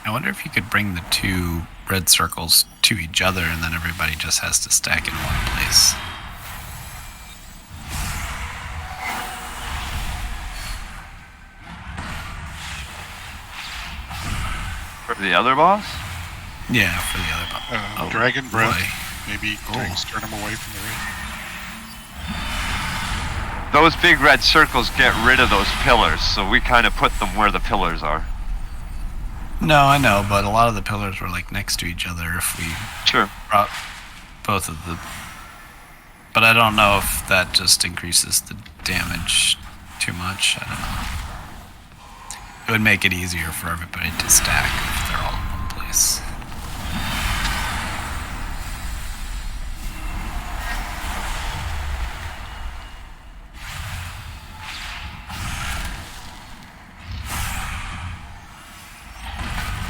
I wonder if you could bring the two red circles to each other and then everybody just has to stack in one place. For the other boss? Yeah, for the other boss. Dragon Breath. Boy. Maybe turn him away from the ring. Those big red circles get rid of those pillars, so we kind of put them where the pillars are. No, I know, but a lot of the pillars were like next to each other if we brought both of the... But I don't know if that just increases the damage too much. I don't know. It would make it easier for everybody to stack if they're all in one place.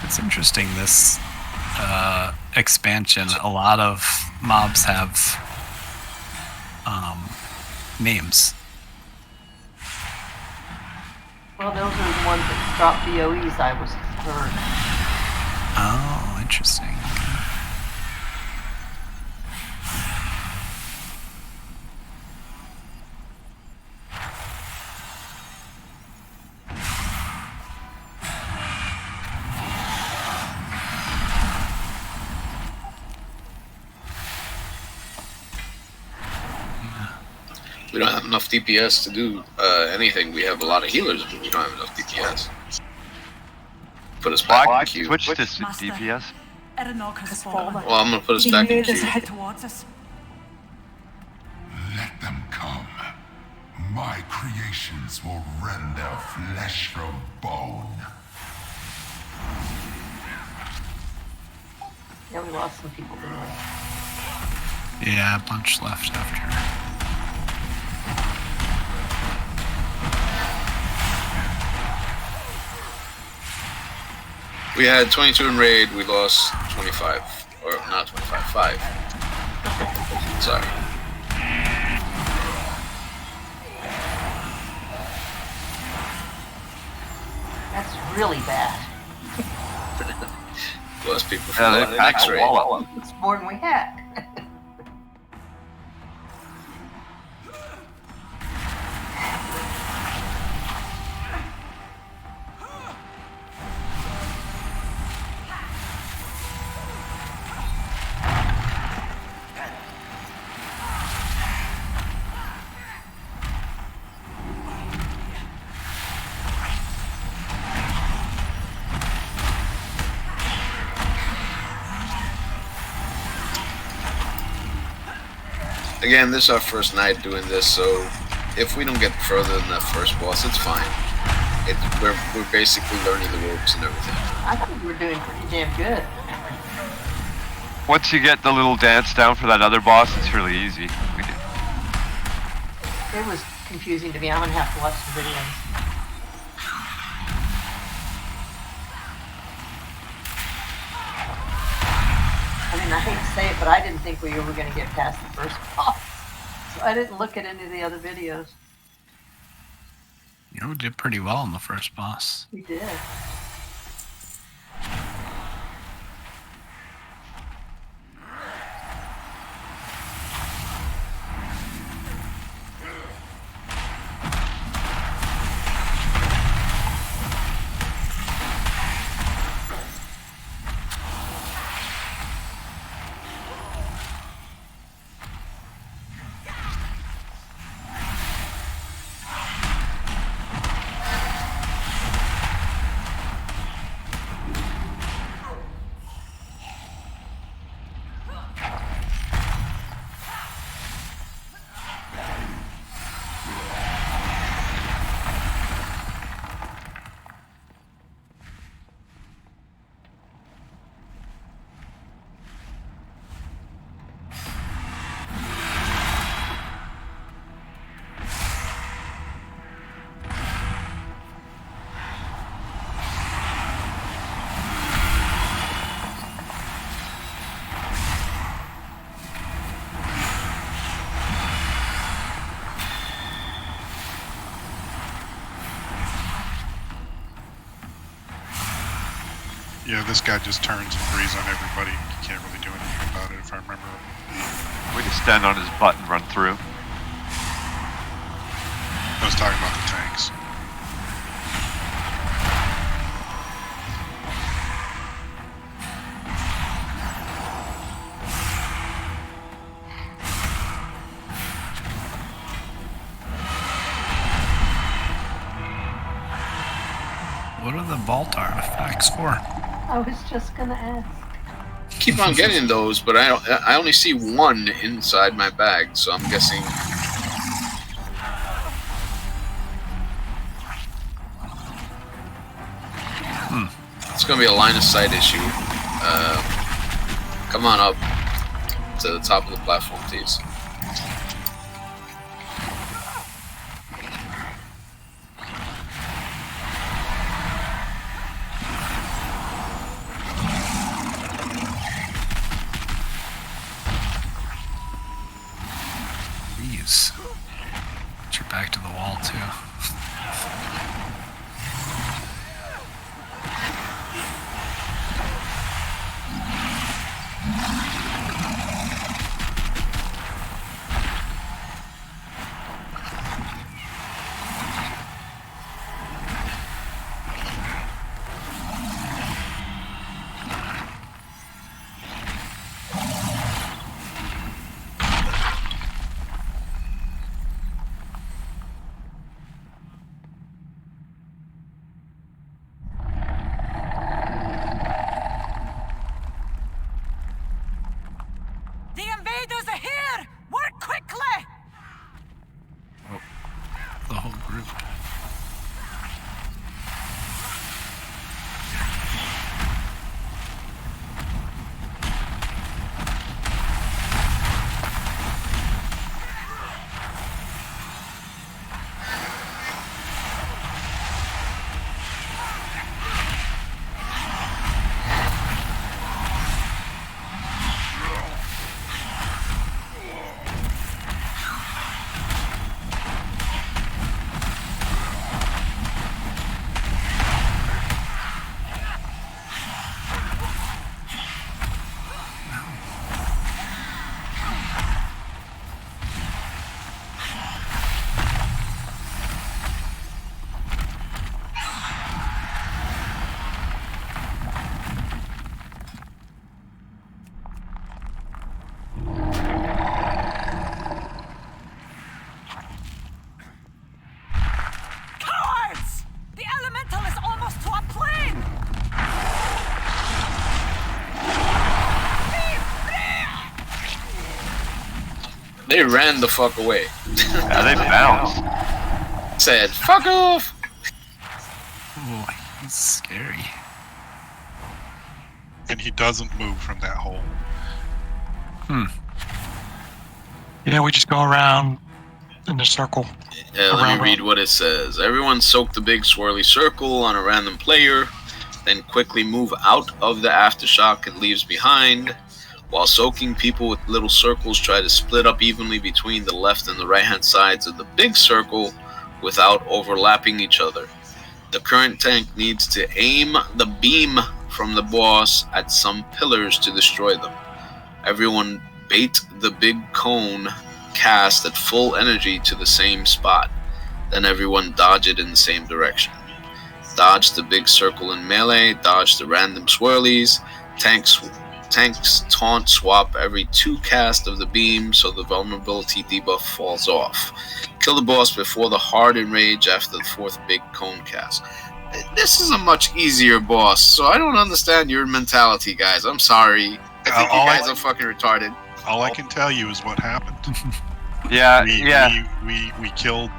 It's interesting, this expansion, a lot of mobs have names. Well, those are the ones that drop VOEs, I was heard. Oh, interesting. We don't have enough DPS to do anything. We have a lot of healers, but we don't have enough DPS. Put us back in queue. Switch to DPS. Well, I'm gonna put us back in queue. Let them come. My creations will rend their flesh from bone. Yeah, we lost some people, didn't we? Yeah, a bunch left after. We had 22 in raid, we lost 25. Or not 25, 5. Sorry. That's really bad. Lost people from the next raid. It's more than we had. Again, this is our first night doing this, so if we don't get further than the first boss, it's fine. We're basically learning the ropes and everything. I think we're doing pretty damn good. Once you get the little dance down for that other boss, it's really easy. It was confusing to me. I'm gonna have to watch the videos. I mean, I hate to say it, but I didn't think we were gonna get past the first boss, so I didn't look at any of the other videos. You did pretty well in the first boss. We did. Yeah, this guy just turns and breathes on everybody. You can't really do anything about it, if I remember. We can stand on his butt and run through. I was talking about the tanks. What are the vault artifacts for? I was just gonna ask. Keep on getting those, but I only see one inside my bag, so I'm guessing. It's gonna be a line of sight issue. Come on up to the top of the platform, please. Please. Get your back to the wall, too. They ran the fuck away. Yeah, they bounced. Said, fuck off! Oh, he's scary. And he doesn't move from that hole. Yeah, we just go around in a circle. Let me read what it says. Everyone soak the big swirly circle on a random player, then quickly move out of the aftershock it leaves behind. While soaking, people with little circles try to split up evenly between the left and the right-hand sides of the big circle without overlapping each other. The current tank needs to aim the beam from the boss at some pillars to destroy them. Everyone bait the big cone cast at full energy to the same spot. Then everyone dodge it in the same direction. Dodge the big circle in melee, dodge the random swirlies. Tanks taunt swap every 2 casts of the beam so the vulnerability debuff falls off. Kill the boss before the hard enrage after the 4th big cone cast. This is a much easier boss, so I don't understand your mentality, guys. I'm sorry. I think you guys are fucking retarded. All I can tell you is what happened. We killed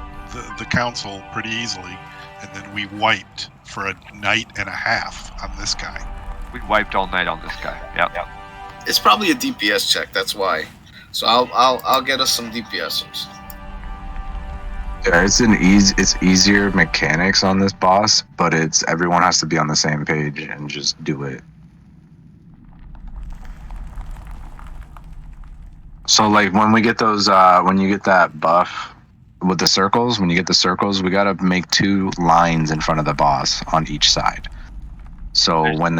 the council pretty easily, and then we wiped for a night and a half on this guy. We wiped all night on this guy. Yep. It's probably a DPS check. That's why. So I'll get us some DPSers. Yeah, it's easier mechanics on this boss, but it's everyone has to be on the same page and just do it. So like when we get those, when you get that buff with the circles, when you get the circles, we gotta make 2 lines in front of the boss on each side. So when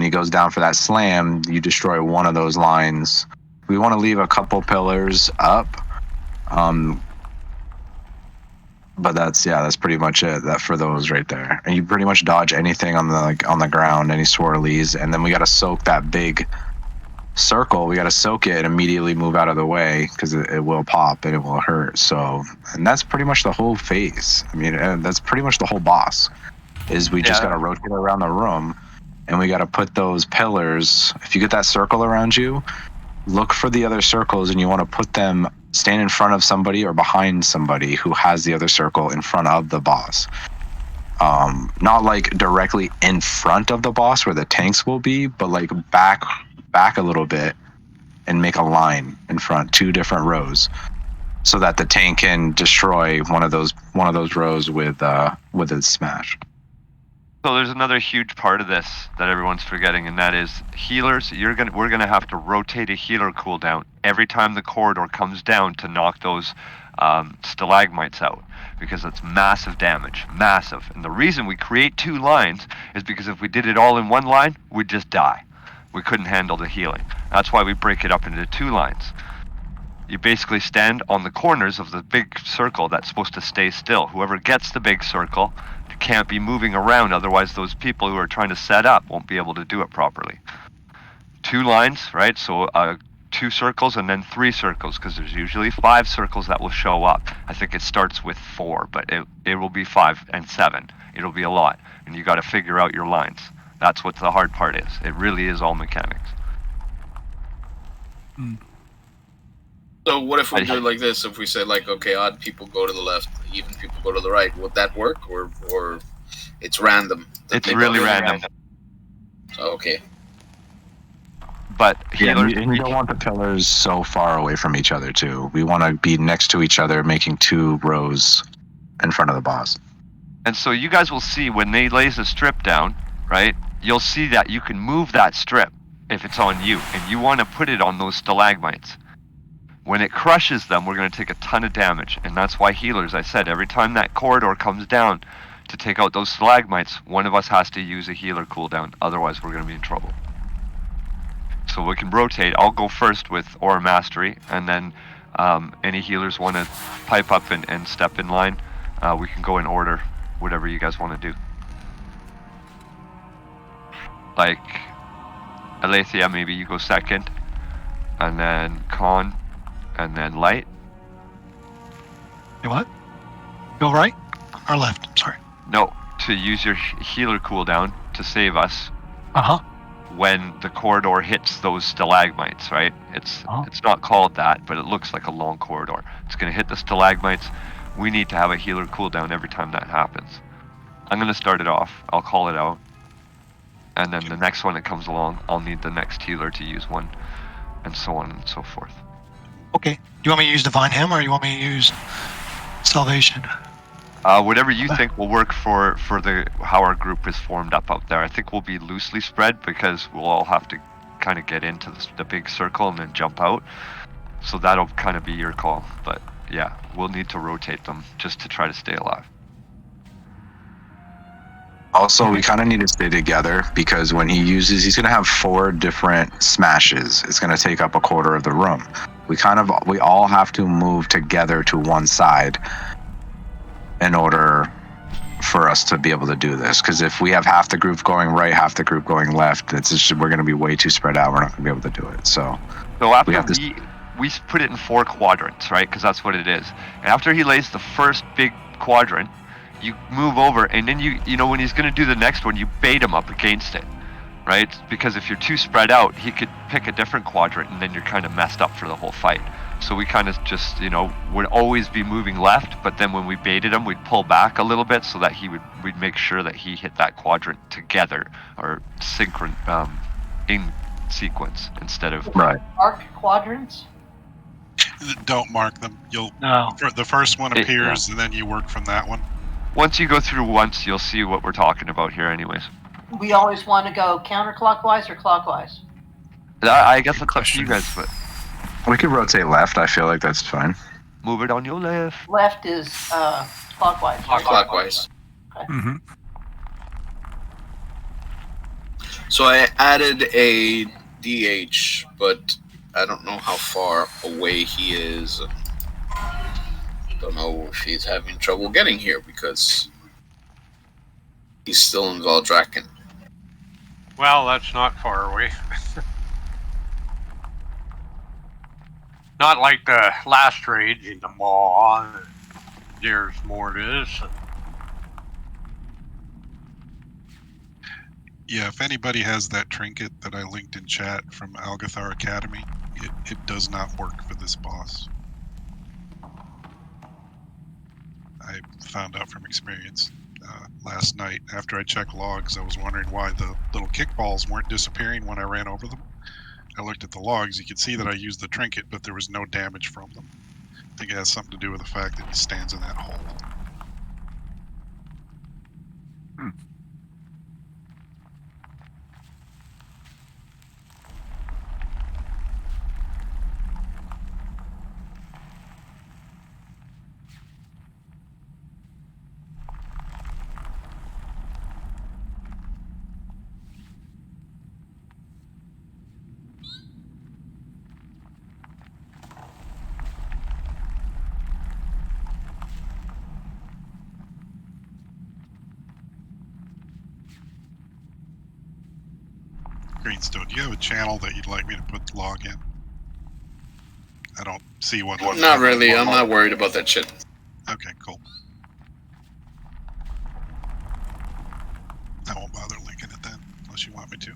he goes down for that slam, you destroy one of those lines. We want to leave a couple pillars up. But that's pretty much it. That for those right there, and you pretty much dodge anything on the ground, any swirlies, and then we gotta soak that big circle. We gotta soak it and immediately move out of the way because it will pop and it will hurt. So, and that's pretty much the whole phase. I mean, that's pretty much the whole boss. Is we just gotta rotate around the room, and we gotta put those pillars. If you get that circle around you, look for the other circles, and you want to put them stand in front of somebody or behind somebody who has the other circle in front of the boss. Not like directly in front of the boss where the tanks will be, but like back a little bit and make a line in front, 2 different rows, so that the tank can destroy one of those rows with a smash. So there's another huge part of this that everyone's forgetting, and that is healers. We're gonna have to rotate a healer cooldown every time the corridor comes down to knock those stalagmites out, because it's massive damage, massive. And the reason we create 2 lines is because if we did it all in 1 line, we'd just die. We couldn't handle the healing. That's why we break it up into 2 lines. You basically stand on the corners of the big circle that's supposed to stay still. Whoever gets the big circle can't be moving around, otherwise those people who are trying to set up won't be able to do it properly. 2 lines, right? So 2 circles and then 3 circles, because there's usually 5 circles that will show up. I think it starts with 4, but it will be 5 and 7. It'll be a lot, and you got to figure out your lines. That's what the hard part is. It really is all mechanics. So what if we do it like this? If we say like, okay, odd people go to the left, even people go to the right, would that work, or it's random? It's really random. Okay. But healers, and you don't want the pillars so far away from each other too. We want to be next to each other, making 2 rows in front of the boss. And so you guys will see when they lays a strip down, right? You'll see that you can move that strip if it's on you, and you want to put it on those stalagmites. When it crushes them, we're going to take a ton of damage, and that's why healers, I said, every time that corridor comes down to take out those stalagmites, one of us has to use a healer cooldown, otherwise we're going to be in trouble. So we can rotate. I'll go first with Aura Mastery, and then any healers want to pipe up and step in line, we can go in order, whatever you guys want to do. Like, Alethea, maybe you go second, and then Con, and then Light. You what? Go right or left? Sorry. No, to use your healer cooldown to save us. Uh-huh. when the corridor hits those stalagmites, right? It's not called that, but it looks like a long corridor. It's going to hit the stalagmites. We need to have a healer cooldown every time that happens. I'm going to start it off. I'll call it out. And then the next one that comes along, I'll need the next healer to use one, and so on and so forth. Okay. Do you want me to use Divine Hymn, or you want me to use Salvation? Whatever you think will work for how our group is formed up out there. I think we'll be loosely spread because we'll all have to kind of get into the big circle and then jump out. So that'll kind of be your call. But yeah, we'll need to rotate them just to try to stay alive. Also, we kind of need to stay together because when he uses, he's going to have 4 different smashes. It's going to take up a quarter of the room. We all have to move together to one side in order for us to be able to do this. Because if we have half the group going right, half the group going left, we're going to be way too spread out. We're not going to be able to do it. So after we put it in 4 quadrants, right? Because that's what it is. And after he lays the first big quadrant, you move over, and then you know when he's going to do the next one, you bait him up against it, right? Because if you're too spread out, he could pick a different quadrant, and then you're kind of messed up for the whole fight. So we kind of just, would always be moving left, but then when we baited him, we'd pull back a little bit so that we'd make sure that he hit that quadrant together or in sequence instead of Mark quadrants. Don't mark them. The first one appears, and then you work from that one. Once you go through once, you'll see what we're talking about here anyways. We always want to go counterclockwise or clockwise? I guess that's up to you guys, but... We could rotate left. I feel like that's fine. Move it on your left. Left is clockwise. Clockwise. Okay. Mm-hmm. So I added a DH, but I don't know how far away he is. Don't know if he's having trouble getting here because he's still in Valdrakken. Well, that's not far away. Not like the last raid in the mall. There's more to this. Yeah, if anybody has that trinket that I linked in chat from Algathar Academy, it does not work for this boss. I found out from experience last night. After I checked logs, I was wondering why the little kickballs weren't disappearing when I ran over them. I looked at the logs. You could see that I used the trinket, but there was no damage from them. I think it has something to do with the fact that he stands in that hole. Greenstone, do you have a channel that you'd like me to put the log in? I don't see one. Not really. I'm not worried about that shit. Okay, cool. I won't bother linking it then, unless you want me to.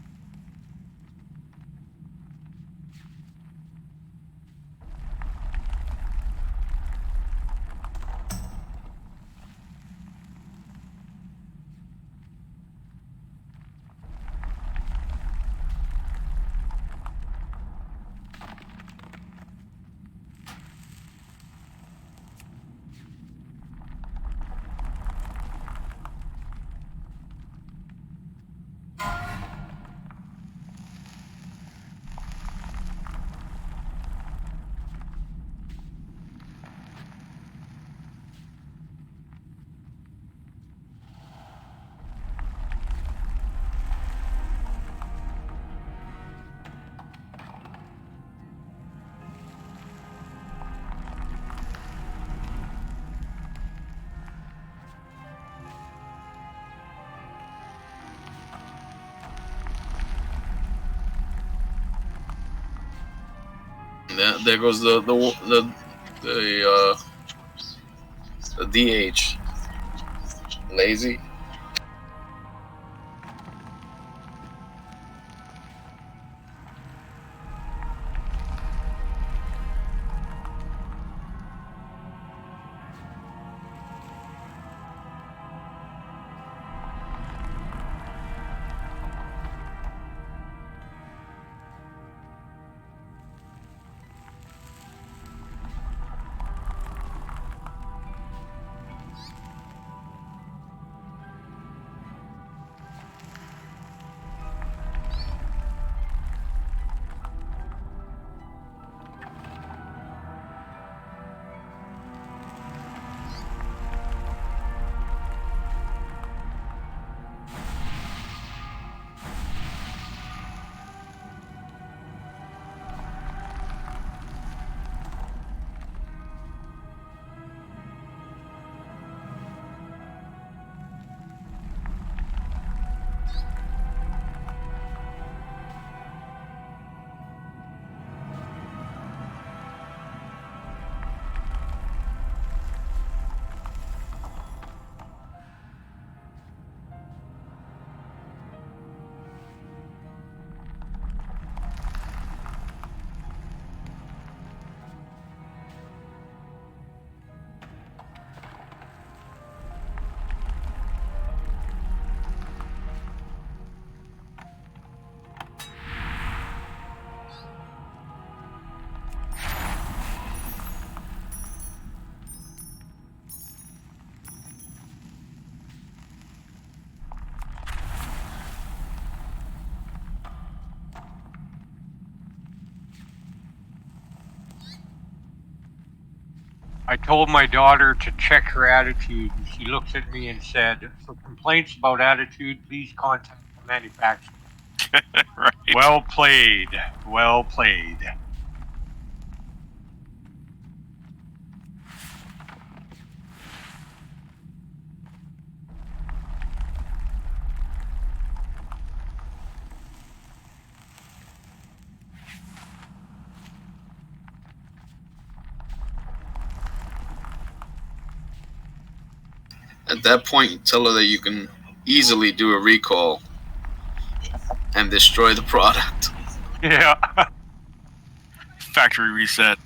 There goes the DH. Lazy. I told my daughter to check her attitude, and she looks at me and said, "For complaints about attitude, please contact the manufacturer." Right. Well played. Well played. At that point, you tell her that you can easily do a recall and destroy the product. Yeah. Factory reset.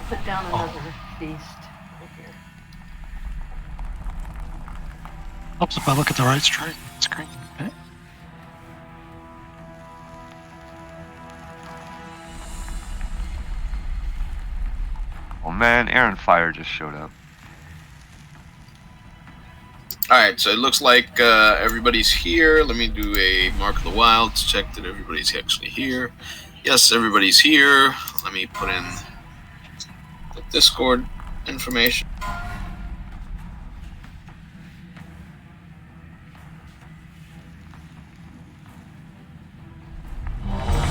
Put down another beast right here. Helps if I look at the right screen. Okay. Oh man, Aaron Fire just showed up. Alright, so it looks like everybody's here. Let me do a Mark of the Wild to check that everybody's actually here. Yes, everybody's here. Let me put in the Discord information.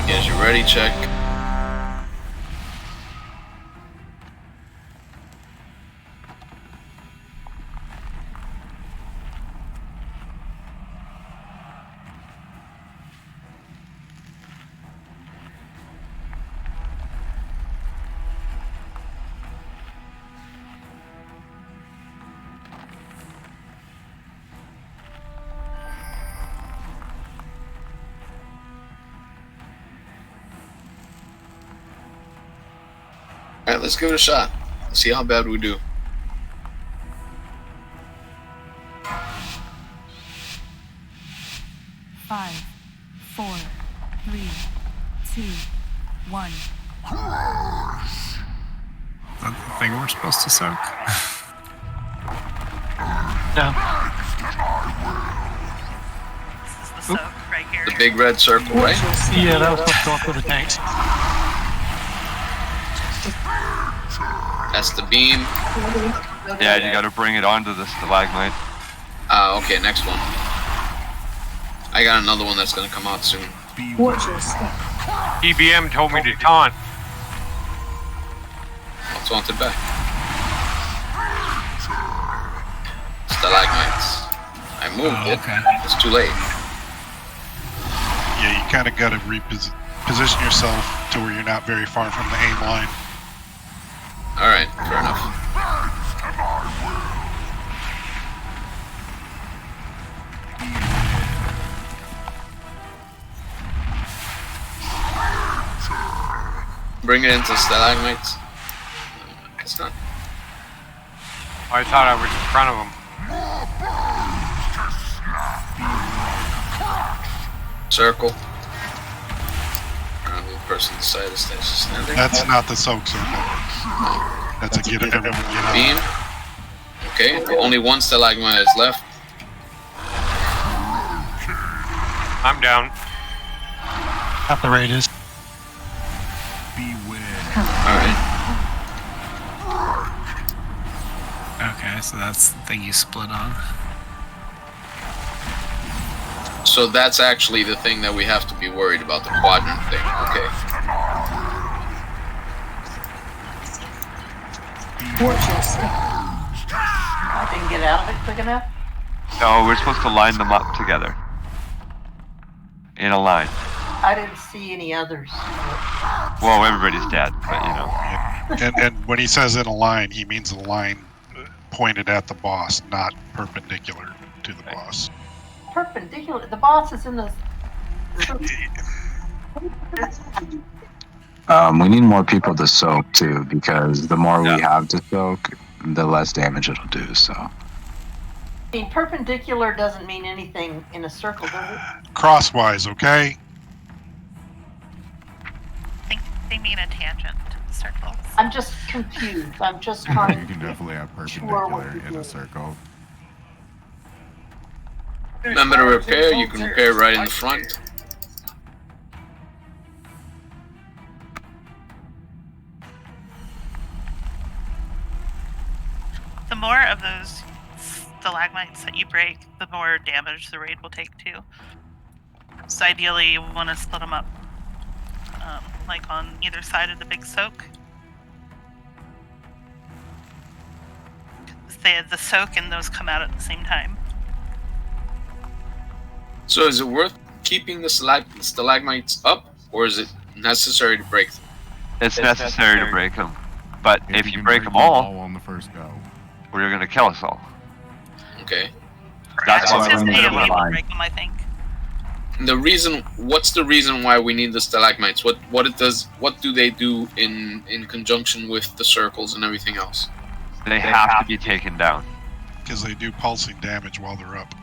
Guys, you ready? Check. Alright, let's give it a shot. Let's see how bad we do. Five, 4, 3, 2, 1. Is that the thing we're supposed to soak? No. The big red circle, right? Yeah, that was supposed to go through the tanks. That's the beam. Yeah, you gotta bring it onto the stalagmite. Okay, next one. I got another one that's gonna come out soon. Watch your step. EBM told me to taunt. I'll taunt it back. Stalagmites. I moved it. Okay. It's too late. Yeah, you kind of got to position yourself to where you're not very far from the aim line. Alright, fair enough. Bring it into stalagmites. It's not. I thought I was in front of him. Circle. The person decided to stay standing. That's not the soak circle. That's a get everyone get out. Beam. Okay, only one stalagmite is left. I'm down. Half the rate is. Alright. Okay, so that's the thing you split on. So that's actually the thing that we have to be worried about, the quadrant thing. Okay. I didn't get out of it quick enough. No, we're supposed to line them up together. In a line. I didn't see any others. Well, everybody's dead, but you know. And when he says in a line, he means a line pointed at the boss, not perpendicular to the boss. Perpendicular. The boss is in the. We need more people to soak too, because the more we have to soak, the less damage it'll do. So. I mean, perpendicular doesn't mean anything in a circle, does it? Crosswise, okay? I think they mean a tangent to the circles. I'm just confused. I'm just trying. You can definitely have sure perpendicular in a circle. Remember to repair, you can repair right in the front. The more of those stalagmites that you break, the more damage the raid will take too. So ideally, you want to split them up, like on either side of the big soak. The soak and those come out at the same time. So is it worth keeping the stalagmites up, or is it necessary to break them? It's necessary to break them. But if you break them all on the first go, we're going to kill us all. Okay. That's why just we're AoE will line. break them, I think. What's the reason why we need the stalagmites? What do they do in conjunction with the circles and everything else? They have to be taken down. Because they do pulsing damage while they're up.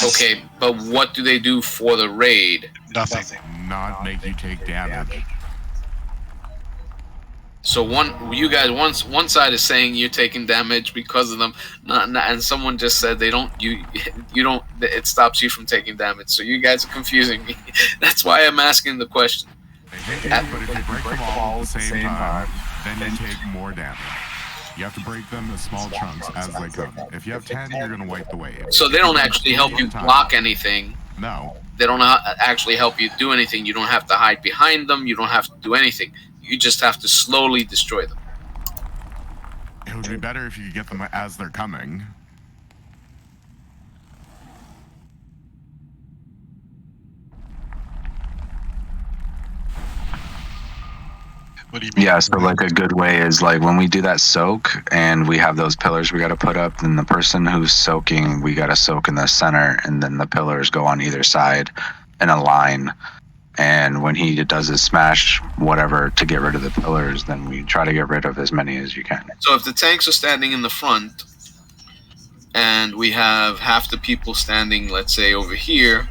Okay, but what do they do for the raid? Nothing. Not make you take damage. So one side is saying you're taking damage because of them, and someone just said they don't. You don't. It stops you from taking damage. So you guys are confusing me. That's why I'm asking the question. But if you break them all at the same time, then you take more damage. You have to break them in small chunks as they come. If you have 10, you're going to wipe the wave. So they don't actually help you block anything. No. They don't actually help you do anything. You don't have to hide behind them. You don't have to do anything. You just have to slowly destroy them. It would be better if you get them as they're coming. What do you mean? Yeah, so like a good way is like when we do that soak and we have those pillars we got to put up, then the person who's soaking, we got to soak in the center, and then the pillars go on either side in a line. And when he does his smash, whatever, to get rid of the pillars, then we try to get rid of as many as you can. So if the tanks are standing in the front, and we have half the people standing, let's say, over here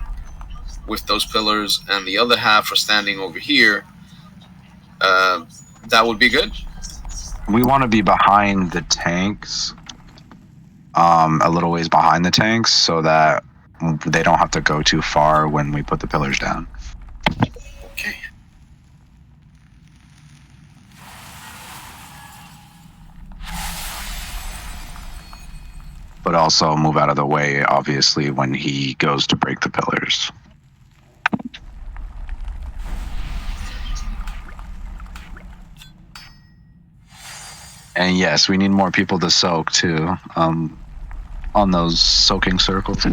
with those pillars, and the other half are standing over here, that would be good. We want to be behind the tanks, a little ways behind the tanks, so that they don't have to go too far when we put the pillars down. Okay. But also move out of the way, obviously, when he goes to break the pillars. And yes, we need more people to soak too, on those soaking circles.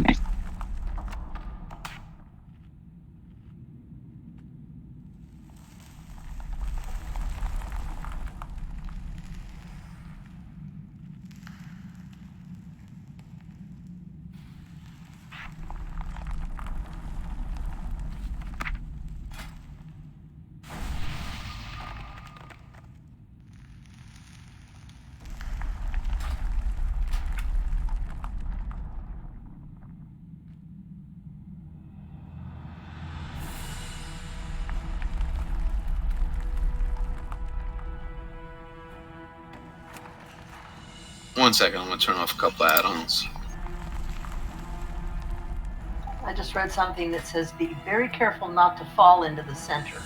One second, I'm going to turn off a couple of add-ons. I just read something that says be very careful not to fall into the center.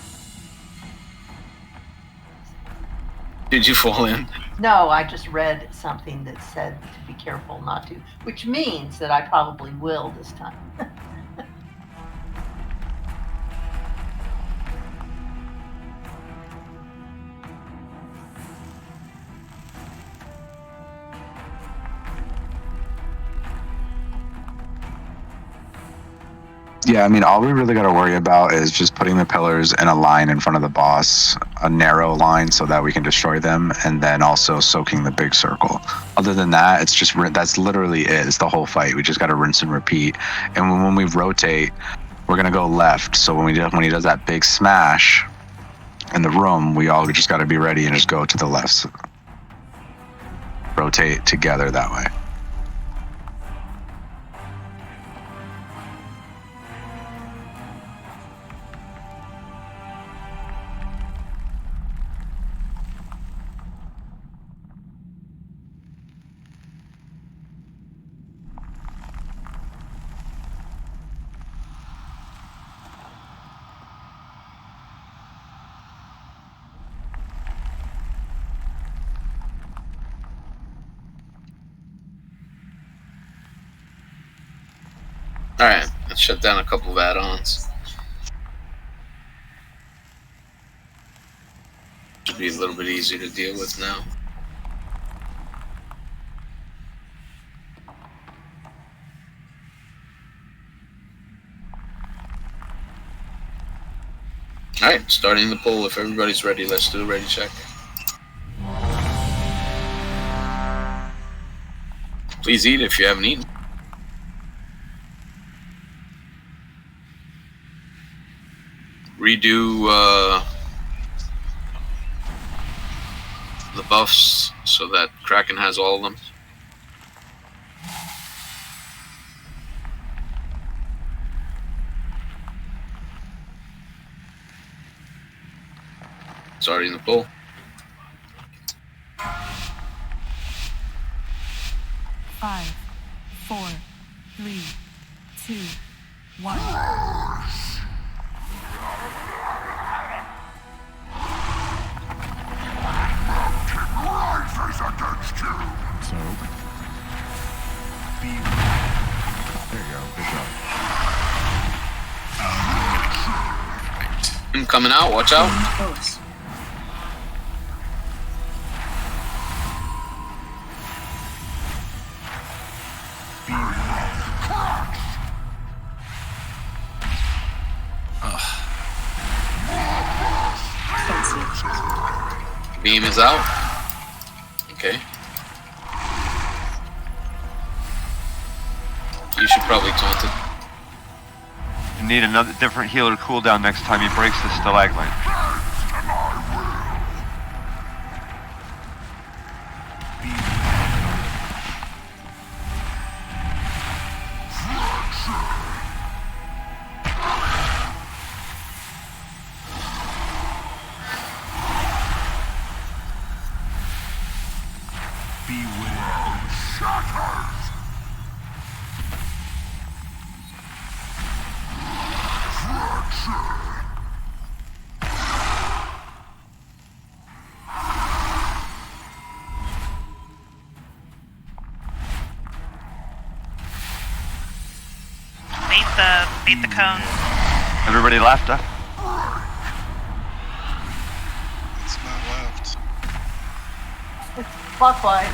Did you fall in? No, I just read something that said to be careful not to, which means that I probably will this time. Yeah, I mean, all we really got to worry about is just putting the pillars in a line in front of the boss, a narrow line so that we can destroy them, and then also soaking the big circle. Other than that, it's just, that's literally it. It's the whole fight. We just got to rinse and repeat. And when we rotate, we're going to go left. So when he does that big smash in the room, we all just got to be ready and just go to the left. Rotate together that way. Alright, let's shut down a couple of add-ons. Should be a little bit easier to deal with now. Alright, starting the poll. If everybody's ready, let's do a ready check. Please eat if you haven't eaten. Redo the buffs so that Kraken has all of them. Starting the poll. Five, 4, 3, 2, 1. Against you. So, there you go. Good job. I'm coming out. Watch out. Beam is out. Okay. You should probably taunt it. You need another different healer cooldown next time he breaks the stalagmite. Bait the cone. Everybody left, huh? It's not left. It's clockwise.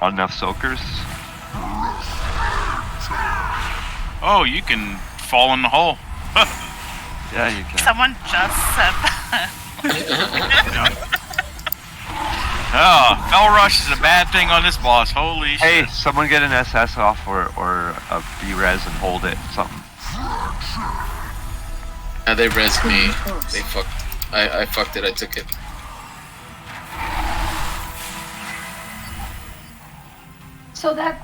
Not enough soakers. Oh, you can fall in the hole. Yeah, you can. Someone just said that. Oh, Fell Rush is a bad thing on this boss. Holy shit. Hey, someone get an SS off or a B-res and hold it. Something. They res me. They fucked. I fucked it. I took it. So that,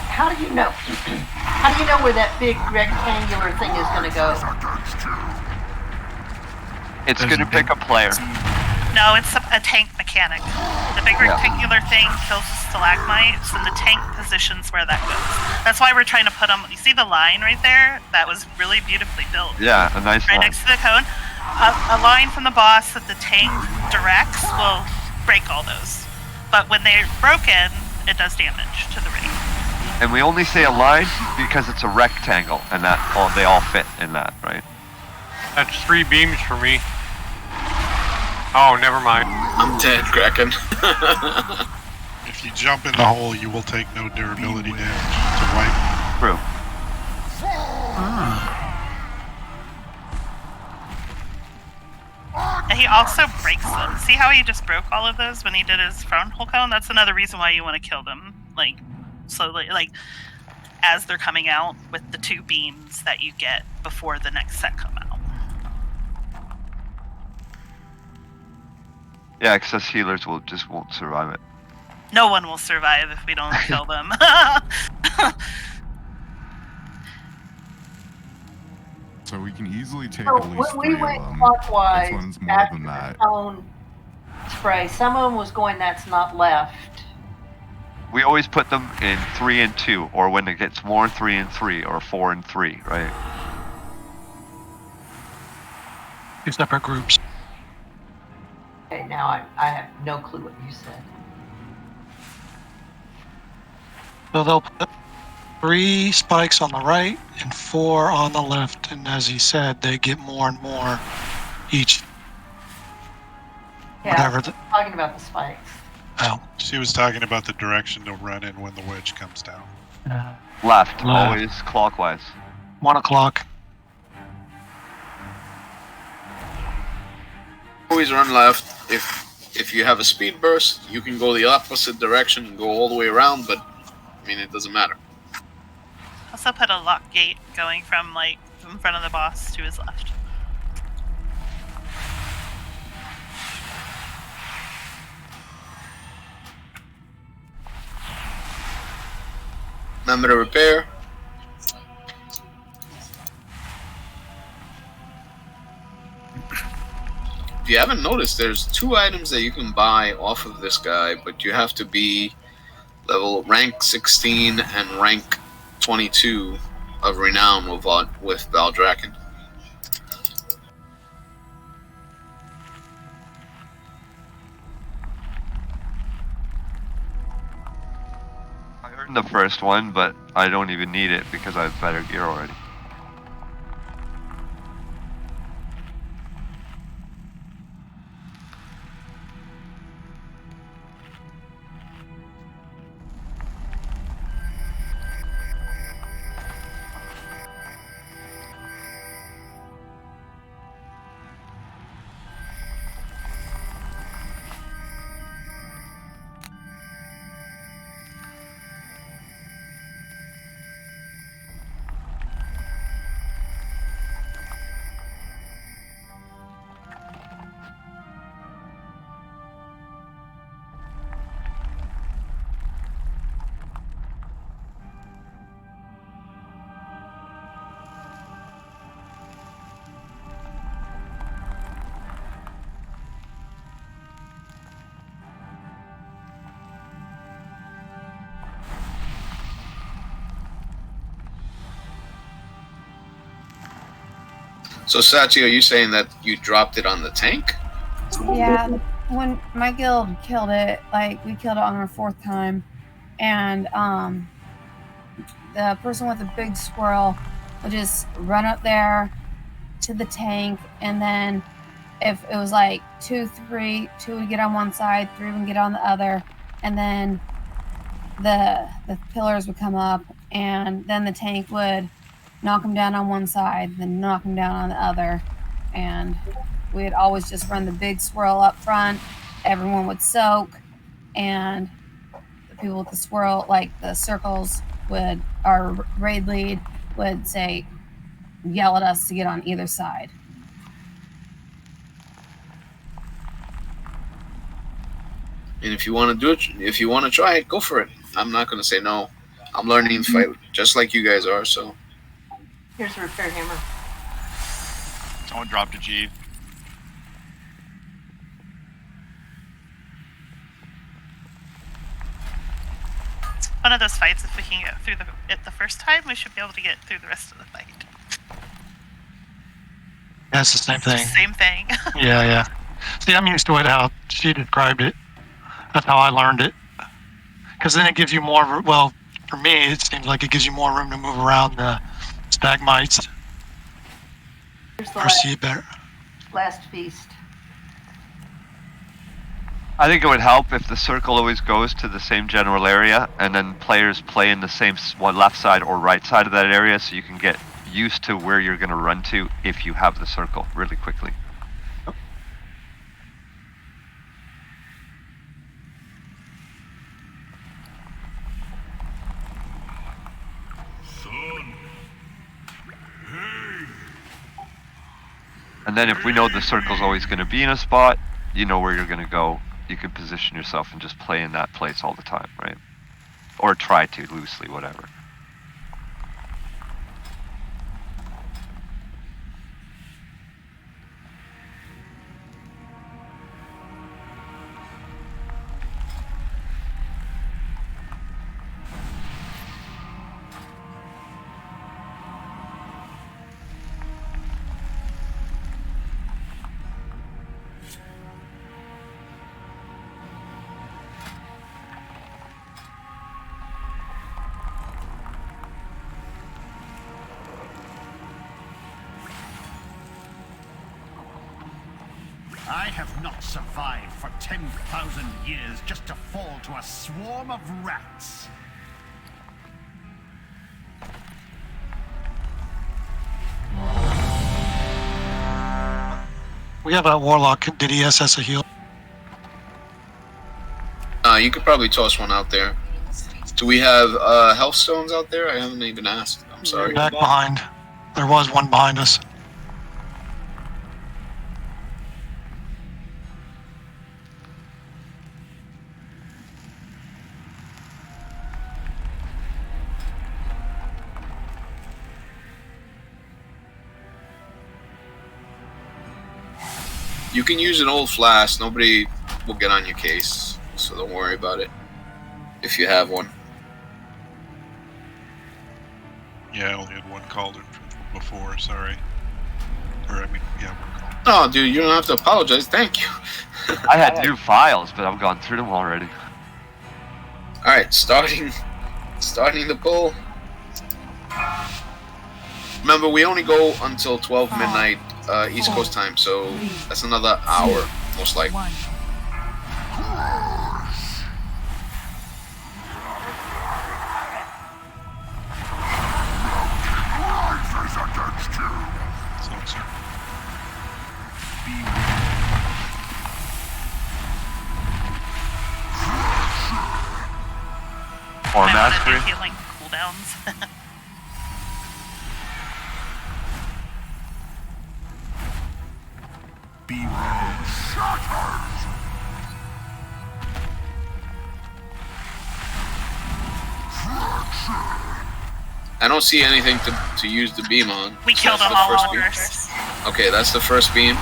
how do you know? How do you know where that big rectangular thing is going to go? It's going to pick a player. No, it's a tank mechanic. The big rectangular thing kills the stalagmites, and the tank positions where that goes. That's why we're trying to put them. You see the line right there? That was really beautifully built. Yeah, a nice right line. next to the cone. A line from the boss that the tank directs will break all those. But when they're broken, it does damage to the ring. And we only say a line because it's a rectangle, and they all fit in that, right? That's 3 beams for me. Oh, never mind. I'm dead, Kraken. If you jump in the hole, you will take no durability damage to wipe. True. And he also breaks them. See how he just broke all of those when he did his frontal cone? That's another reason why you want to kill them. Like, slowly, like, as they're coming out with the 2 beams that you get before the next set come out. Yeah, because us healers won't survive it. No one will survive if we don't kill them. So we can easily take So at least when 3 we went of them. clockwise, This one's more after than that. the cone spray, some of them was going that's not left. We always put them in 3 and 2, or when it gets more 3 and 3, or 4 and 3, right? 2 separate groups. Okay, now I have no clue what you said. So they'll put 3 spikes on the right and 4 on the left, and as he said, they get more and more each. Yeah, Whatever. I'm talking about the spikes. Oh. She was talking about the direction to run in when the wedge comes down. Left, always clockwise. 1 o'clock. Always run left. If you have a speed burst, you can go the opposite direction and go all the way around, but I mean, it doesn't matter. Also put a lock gate going from, like, in front of the boss to his left. Remember to repair. If you haven't noticed, there's 2 items that you can buy off of this guy, but you have to be rank 16 and rank 22 of renown with Valdraken. I earned the first one, but I don't even need it because I have better gear already. So, Sachi, are you saying that you dropped it on the tank? Yeah, when my guild killed it, like, we killed it on our 4th time, and the person with the big squirrel would just run up there to the tank, and then if it was like 2 would get on one side, 3 would get on the other, and then the pillars would come up, and then the tank would knock them down on one side, then knock them down on the other, and we'd always just run the big swirl up front. Everyone would soak, and the people with the swirl, like the circles, our raid lead would say, yell at us to get on either side. And if you want to do it, if you want to try it, go for it. I'm not going to say no. I'm learning to fight just like you guys are, so. Here's the repair hammer. Someone dropped a G. One of those fights, if we can get through it the first time, we should be able to get through the rest of the fight. Yeah, it's the same thing. It's the same thing. Yeah. See, I'm used to it how she described it. That's how I learned it. Because then it gives you more, well, for me, it seems like it gives you more room to move around the stagmites. Here's the Or see it better. last feast. I think it would help if the circle always goes to the same general area, and then players play in the same left side or right side of that area, so you can get used to where you're going to run to if you have the circle really quickly. And then if we know the circle's always going to be in a spot, you know where you're going to go. You can position yourself and just play in that place all the time, right? Or try to, loosely, whatever. I have not survived for 10,000 years just to fall to a swarm of rats. We have a warlock. Did he SS a heal? You could probably toss one out there. Do we have health stones out there? I haven't even asked. I'm sorry. Back behind. There was one behind us. You can use an old flask. Nobody will get on your case, so don't worry about it if you have one. Yeah, I only had one cauldron from before, sorry. Or, I mean, yeah, one cauldron. Oh, dude, you don't have to apologize. Thank you. I had new files, but I've gone through them already. Alright, starting the pull. Remember, we only go until 12 midnight East Coast time, so that's another hour, most likely. Or mastery. Healing cooldowns. I don't see anything to use the beam on. We killed them all first. Okay, that's the first beam.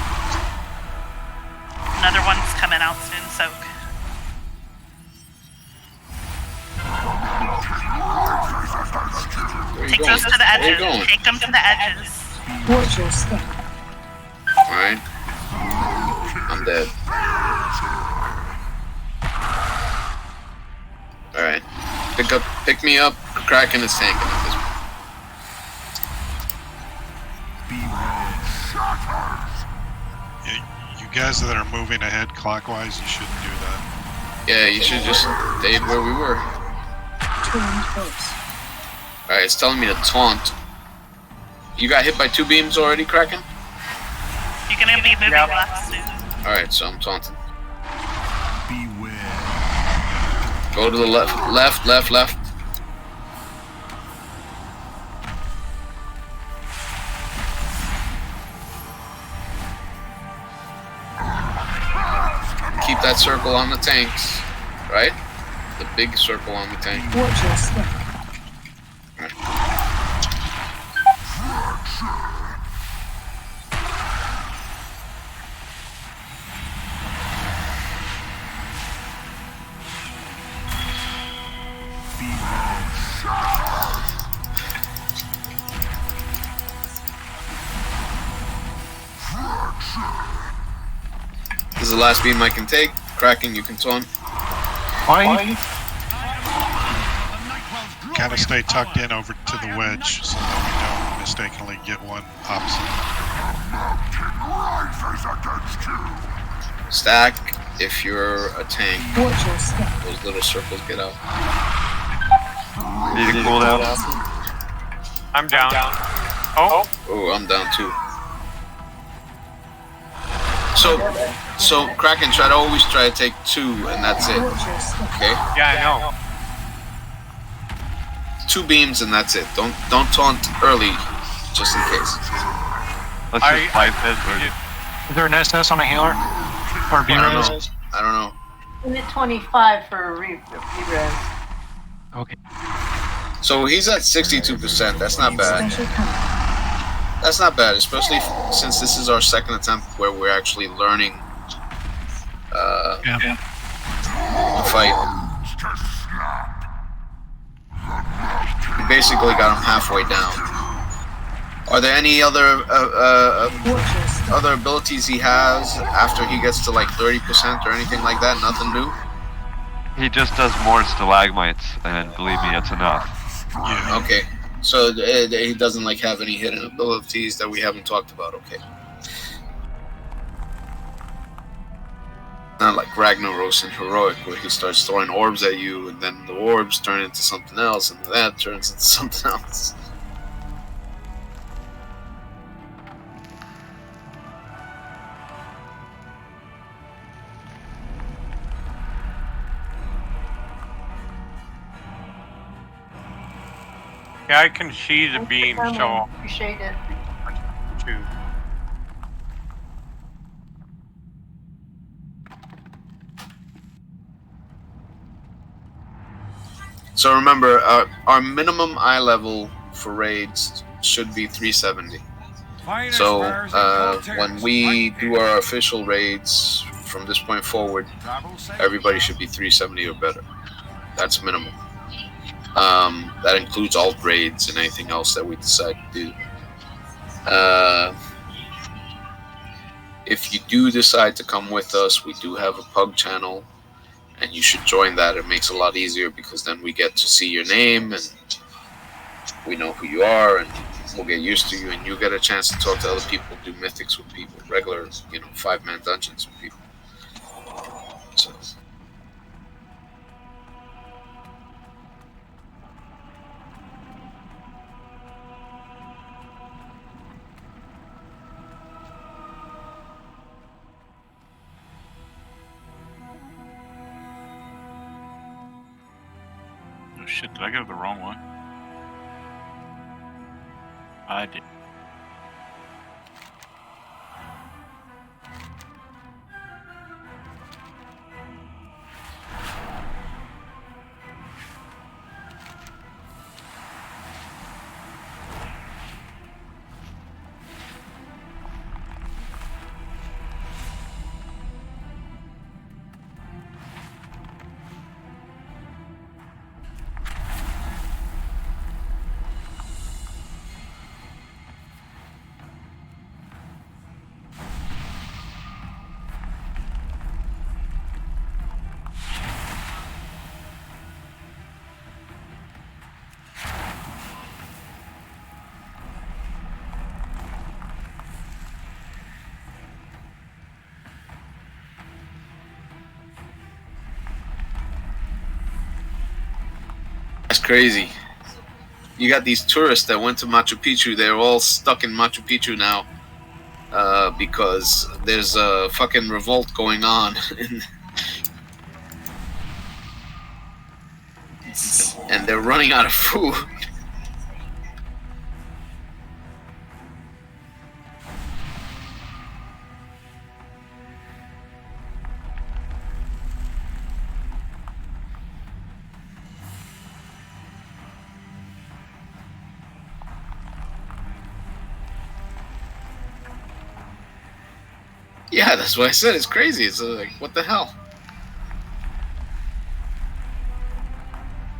Another one's coming out soon, Soak. Take those to the edges. Take them to the edges. Watch your step. Alright. I'm dead. Alright. Pick me up. Kraken is tanking at this point. Yeah, you guys that are moving ahead clockwise, you shouldn't do that. Yeah, you should just stay where we were. Alright, it's telling me to taunt. You got hit by 2 beams already, Kraken? You're gonna be moving left soon. Alright, so I'm taunting. Go to the left. Keep that circle on the tanks, right? The big circle on the tank. Watch your step. This is the last beam I can take. Kraken, you can taunt. Kind of stay tucked in over to the wedge so that we don't mistakenly get one opposite. Stack. if you're a tank, Watch your step. those little circles get out. Need a cooldown? I'm down. Oh, I'm down too. So Kraken, always try to take 2, and that's it. Okay? Yeah, I know. 2 beams, and that's it. Don't taunt early, just in case. Let's just pipe it. Is there an SS on a healer? Or a B-res? I don't know. Limit 25 for re-res. Okay. So he's at 62%. That's not bad. That's not bad, especially since this is our second attempt where we're actually learning the fight. We basically got him halfway down. Are there any other abilities he has after he gets to like 30% or anything like that? Nothing new? He just does more stalagmites, and believe me, it's enough. Yeah. Okay. So he doesn't like have any hidden abilities that we haven't talked about. Okay. Not like Ragnaros and Heroic, where he starts throwing orbs at you, and then the orbs turn into something else, and that turns into something else. Yeah, I can see the beam, so Appreciate it. too. So remember, our minimum eye level for raids should be 370. So when we do our official raids from this point forward, everybody should be 370 or better. That's minimum. That includes alt raids and anything else that we decide to do. If you do decide to come with us, we do have a pug channel, and you should join that. It makes it a lot easier because then we get to see your name and we know who you are, and we'll get used to you, and you get a chance to talk to other people, do mythics with people, regular, 5-man dungeons with people. So. Oh shit, did I go to the wrong one? I did. That's crazy. You got these tourists that went to Machu Picchu. They're all stuck in Machu Picchu now because there's a fucking revolt going on. And they're running out of food. Yeah, that's what I said. It's crazy. It's like, what the hell?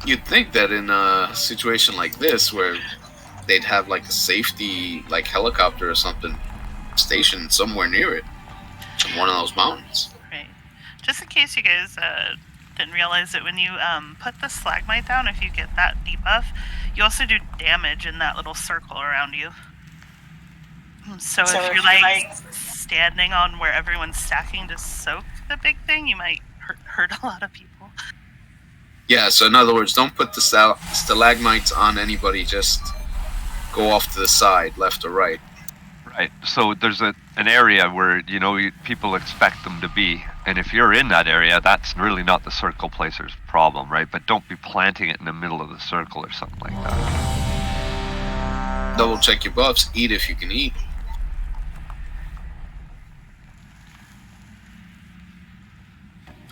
You'd think that in a situation like this, where they'd have like a safety, like helicopter or something, stationed somewhere near it, on one of those mountains. Right. Just in case you guys didn't realize that when you put the stalagmite down, if you get that debuff, you also do damage in that little circle around you. So if you're like standing on where everyone's stacking to soak, the big thing, you might hurt a lot of people. Yeah, so in other words, don't put the stalagmites on anybody, just go off to the side, left or right. Right. So there's an area where, people expect them to be. And if you're in that area, that's really not the circle placer's problem, right? But don't be planting it in the middle of the circle or something like that. Double check your buffs. Eat if you can eat.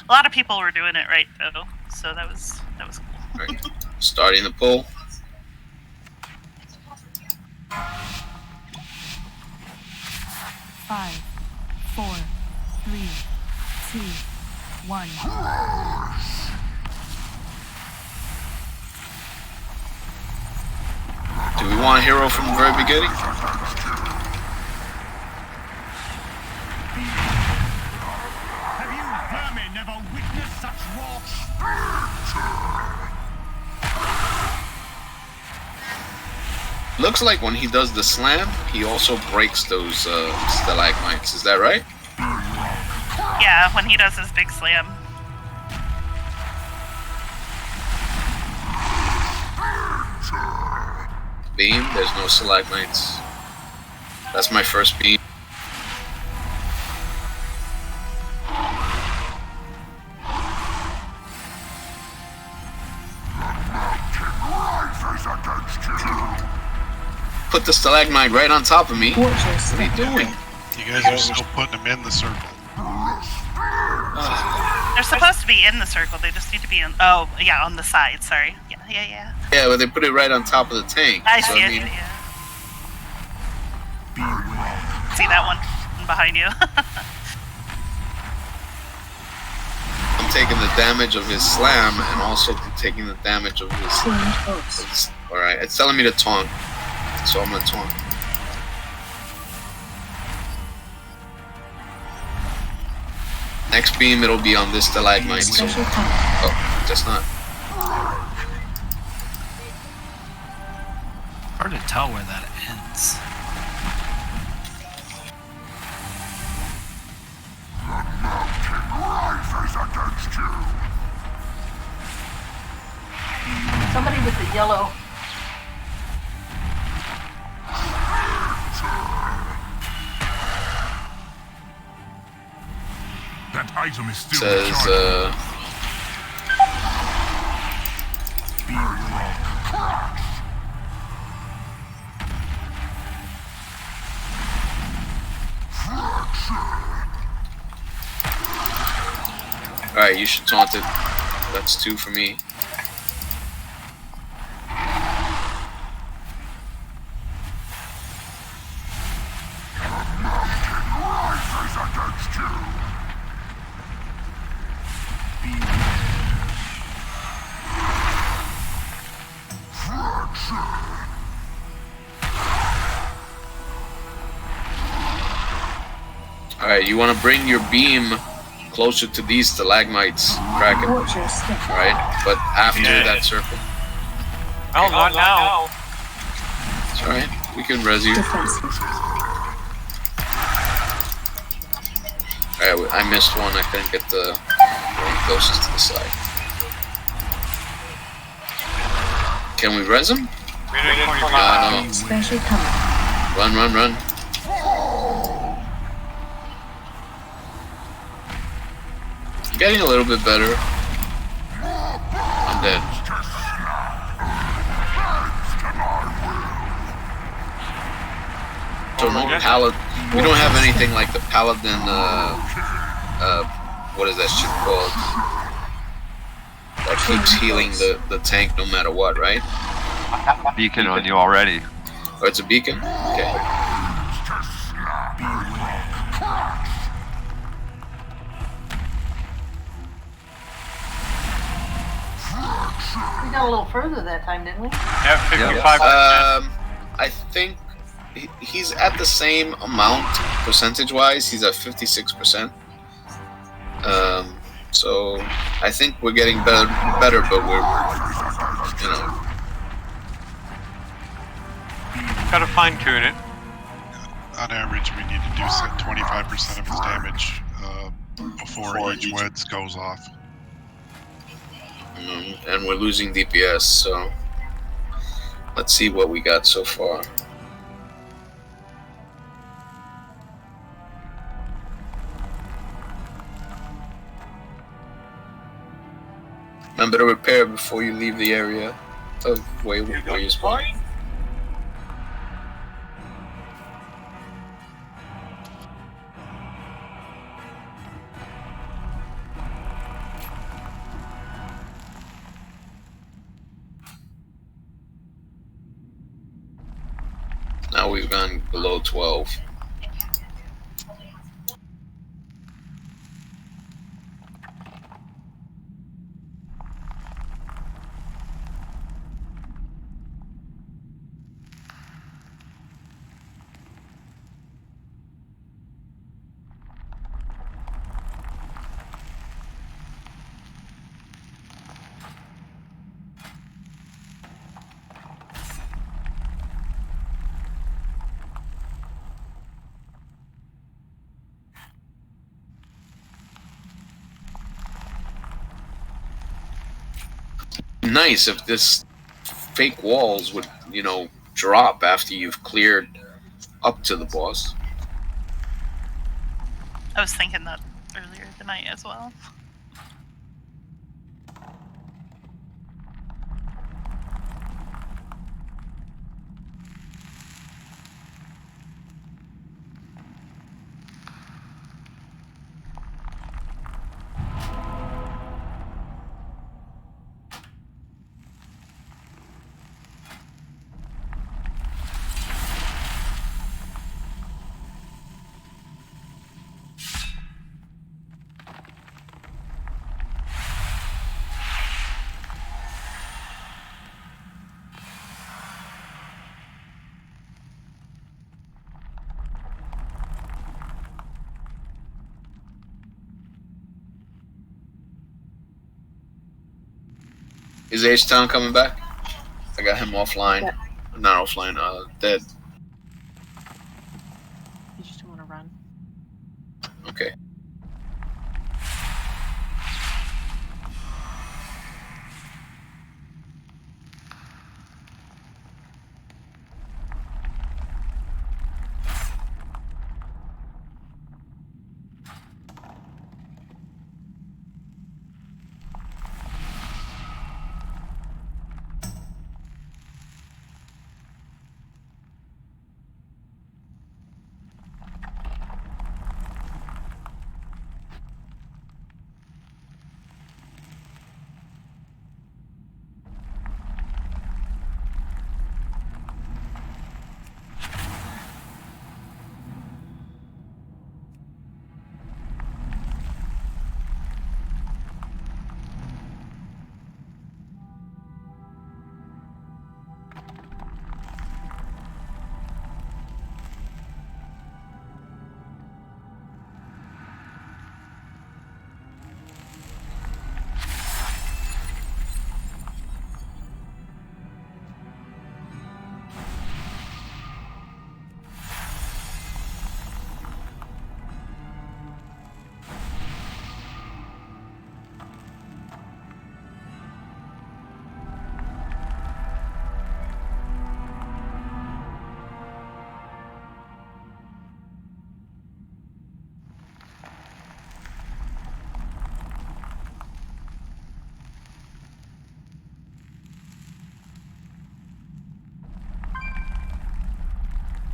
A lot of people were doing it right though, so that was cool. Right. Starting the pull. Five, 4, 3, 2, 1. Do we want a hero from the very beginning? Have you vermin never witnessed such raw Looks like when he does the slam, he also breaks those stalagmites. Is that right? Yeah, when he does his big slam. Beam, there's no stalagmites. That's my first beam. Put the stalagmite right on top of me. What are you doing? You guys are still putting them in the circle. They're supposed to be in the circle. They just need to be in. Oh, yeah, on the side. Sorry. Yeah. Yeah, but they put it right on top of the tank. I see it. Yeah. See that one behind you? I'm taking the damage of his slam and also taking the damage of his. Alright, it's telling me to taunt. So I'm gonna taunt. Next beam, it'll be on this stalagmite. So, oh, just not. Hard to tell where that ends. Somebody with the yellow. That item is still says, alright, you should taunt it. That's 2 for me. Alright, you want to bring your beam closer to these stalagmites, Kraken. Right? But after that circle. Oh, not now. It's alright. We can res you. Alright, I missed one. I couldn't get the one closest to the side. Can we res him? No. Special coming. Run. Getting a little bit better. I'm dead. So no paladin. We don't have anything like the paladin. What is that shit called? That keeps healing the tank no matter what, right? Beacon on you already. Oh, it's a beacon. Okay. We got a little further that time, didn't we? Yeah, 55%. I think he's at the same amount percentage-wise. He's at 56%. So I think we're getting better, but we're, Gotta fine-tune it. On average, we need to do 25% of his damage before each wedge goes off. And we're losing DPS, so let's see what we got so far. Remember to repair before you leave the area of where you spawn. Now we've gone below 12. Nice if this fake walls would, drop after you've cleared up to the boss. I was thinking that earlier tonight as well. Is H-Town coming back? I got him offline. Yeah. Not offline, dead. You just want to run. Okay.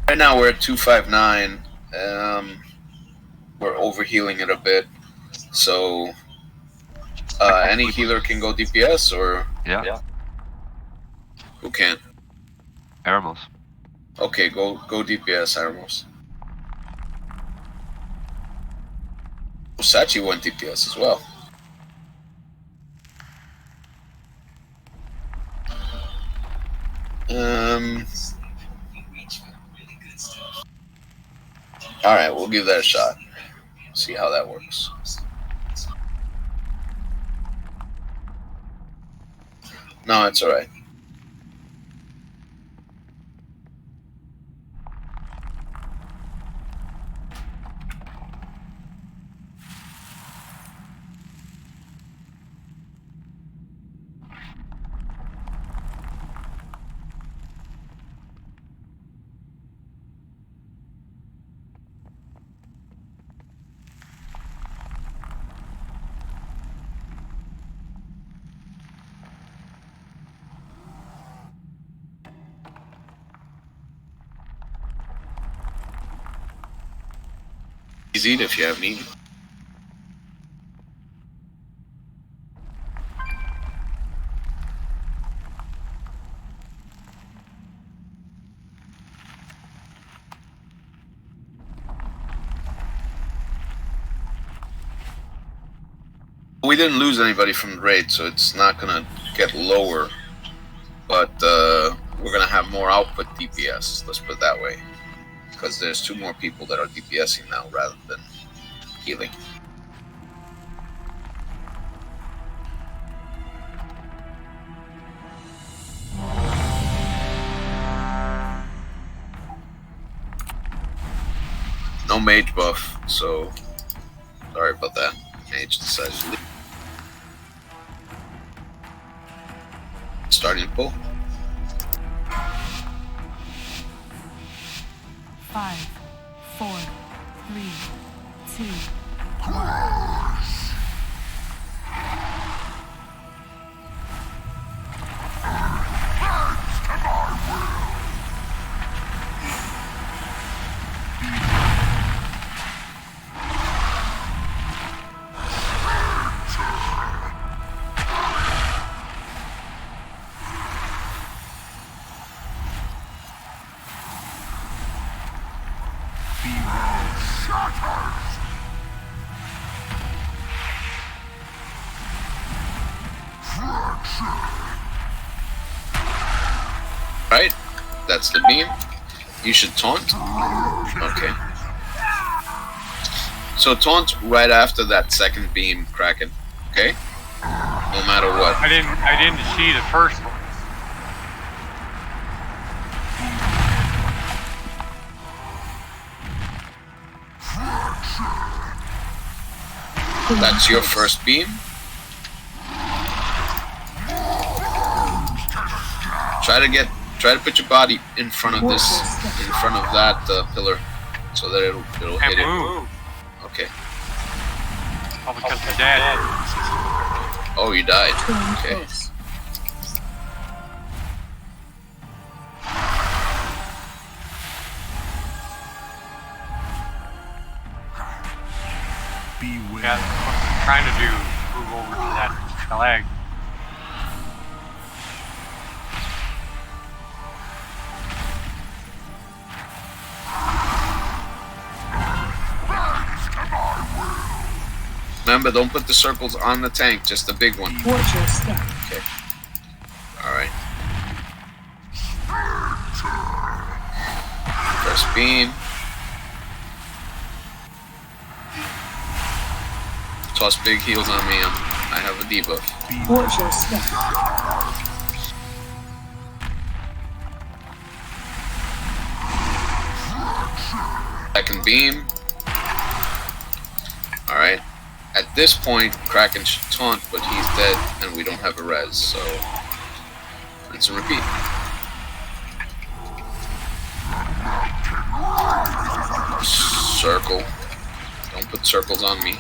Right now we're at 259. We're overhealing it a bit. So, any healer can go DPS, or Yeah. who can? Aramos. Okay, go DPS, Aramos. Sachi went DPS as well. Alright, we'll give that a shot. See how that works. No, it's alright. Easy if you have need. We didn't lose anybody from the raid, so it's not gonna get lower. But we're gonna have more output DPS. Let's put it that way, because there's 2 more people that are DPSing now rather than healing. No mage buff, so sorry about that. Mage decided to leave. Starting to pull. 5, 4, 3, 2, 1. Right? That's the beam. You should taunt. Okay. So taunt right after that second beam, Kraken. Okay? No matter what. I didn't see the first one. That's your first beam. Try to put your body in front of that pillar, so that it'll hit it. Okay. Oh, because you're dead. Oh, you died. Okay. Yeah, what I'm trying to do, move over to that flag. Remember, don't put the circles on the tank, just the big one. Watch your step. Okay. Alright. First beam. Toss big heals on me. I have a debuff. Watch your step. Second beam. Alright. At this point, Kraken should taunt, but he's dead, and we don't have a res, so rinse and repeat. Circle. Don't put circles on me.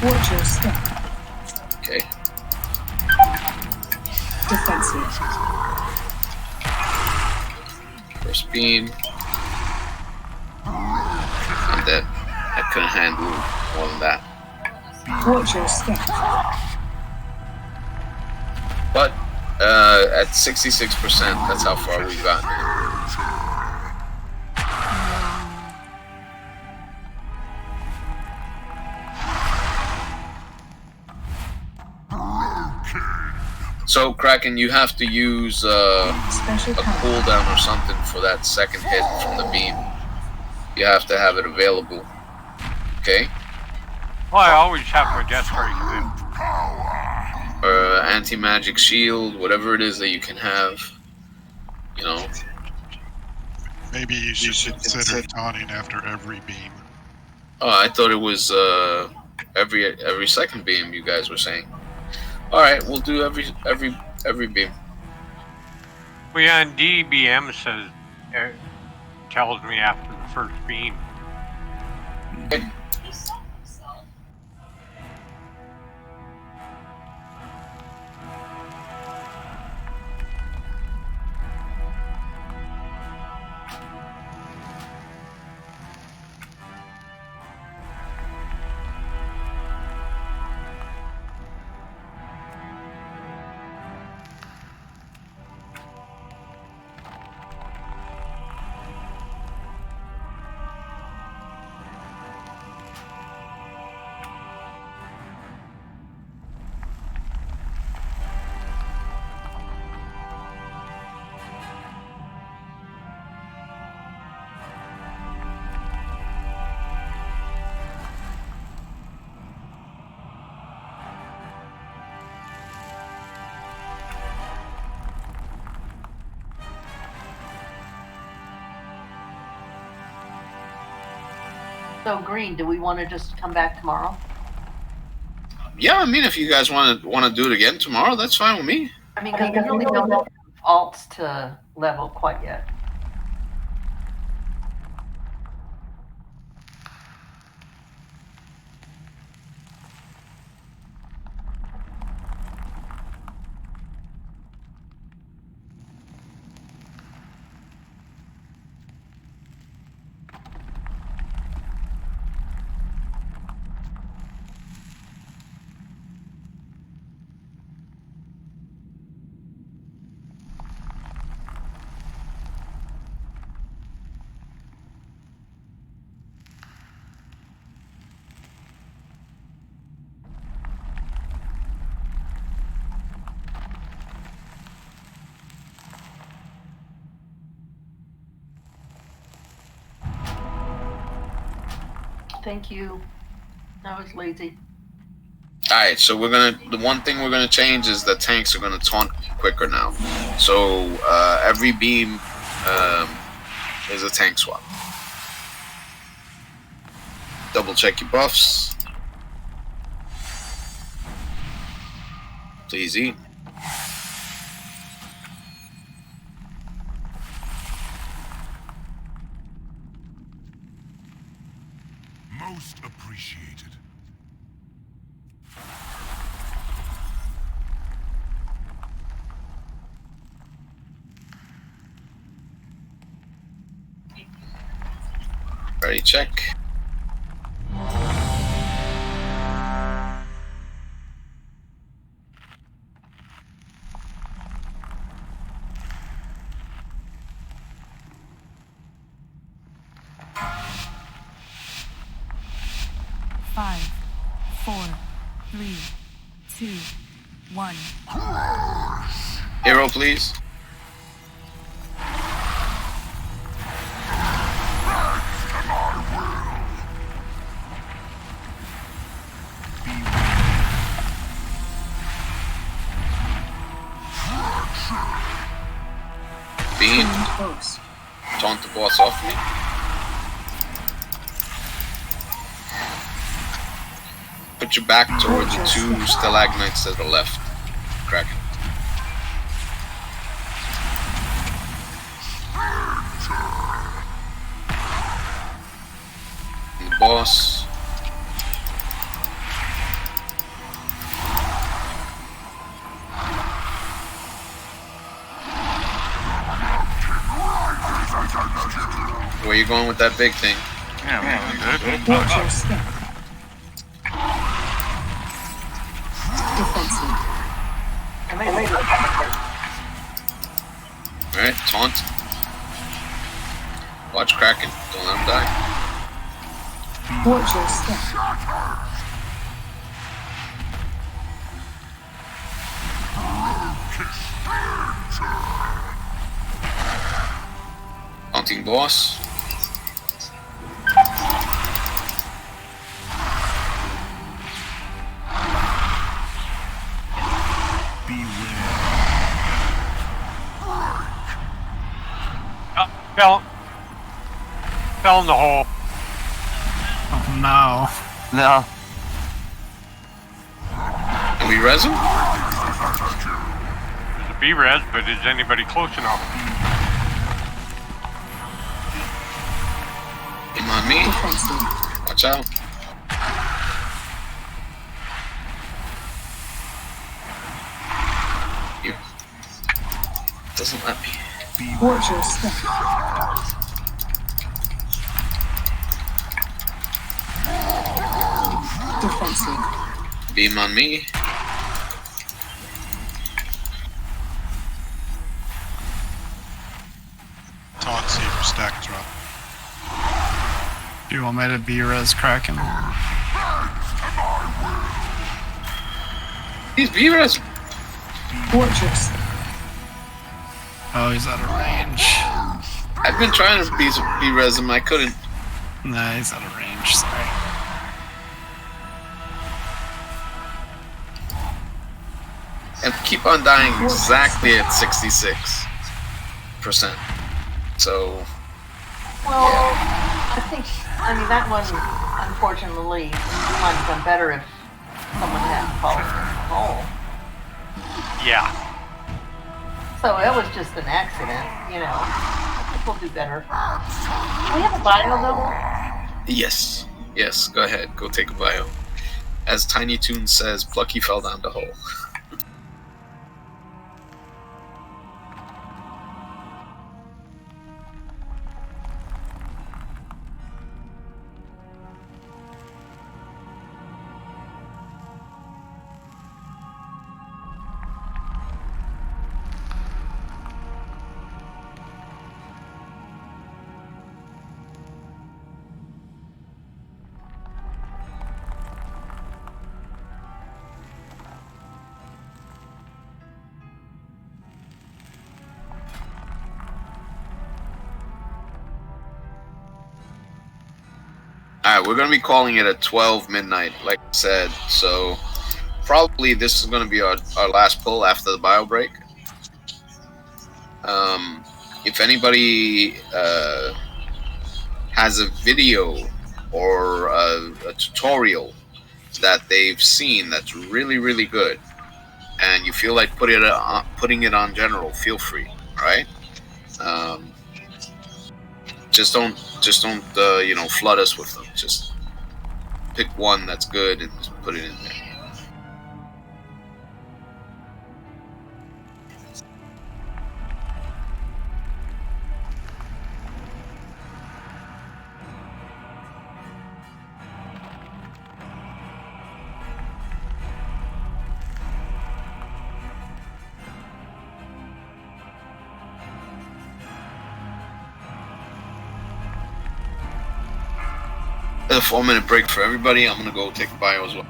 Watch your step. Okay. Defensive. First beam. I'm dead. I couldn't handle more than that. Watch your step. But at 66%, that's how far we've gotten. So Kraken, you have to use a cooldown or something for that second hit from the beam. You have to have it available. Okay? Well, I always have my death strike in. Anti-magic shield, whatever it is that you can have. You know. Maybe you should consider taunting after every beam. Oh, I thought it was every second beam. You guys were saying. All right, we'll do every beam. Well, yeah, and DBM says tells me after the first beam. Okay. So Green, do we want to just come back tomorrow? Yeah, I mean, if you guys want to do it again tomorrow, that's fine with me. I mean, because we really don't have alts to level quite yet. Thank you. That was lazy. All right, so the one thing we're gonna change is the tanks are gonna taunt quicker now. So every beam is a tank swap. Double check your buffs. It's easy. Most appreciated. Ready, check. Five, 4, 3, 2, 1. Hero, please. Beam. Taunt the boss off me. Put your back toward the two stalagmites to the left. Kraken. And the boss. Where you going with that big thing? Yeah, good. Watch your step. Defensive. Alright, taunt. Watch Kraken. Don't let him die. Watch your step. Taunting boss. Fell in the hole. Oh no. No. Can we res him? There's a B-res, but is anybody close enough? Come on me. Watch out. You. Doesn't let me. Watch your step. Defensive. Beam on me. Taunt, see if your stack drop. Do you want me to B-res Kraken? He's B-res. Watch your step. Oh, he's out of range. I've been trying to B-res him, I couldn't. Nah, he's out of range, sorry. And keep on dying exactly at 66%. So, Well, yeah. I mean, that one, unfortunately, might have done better if someone hadn't fallen in the hole. Yeah. So it was just an accident, you know. I think we'll do better. Do we have a bio though? Yes. Yes, go ahead. Go take a bio. As Tiny Toon says, Plucky fell down the hole. Alright, we're going to be calling it at 12 midnight, like I said. So, probably this is going to be our last pull after the bio break. If anybody has a video or a tutorial that they've seen that's really, really good, and you feel like putting it on general, feel free, right? Just don't flood us with them. Just pick one that's good and just put it in there. A 4-minute break for everybody. I'm gonna go take a bio as well.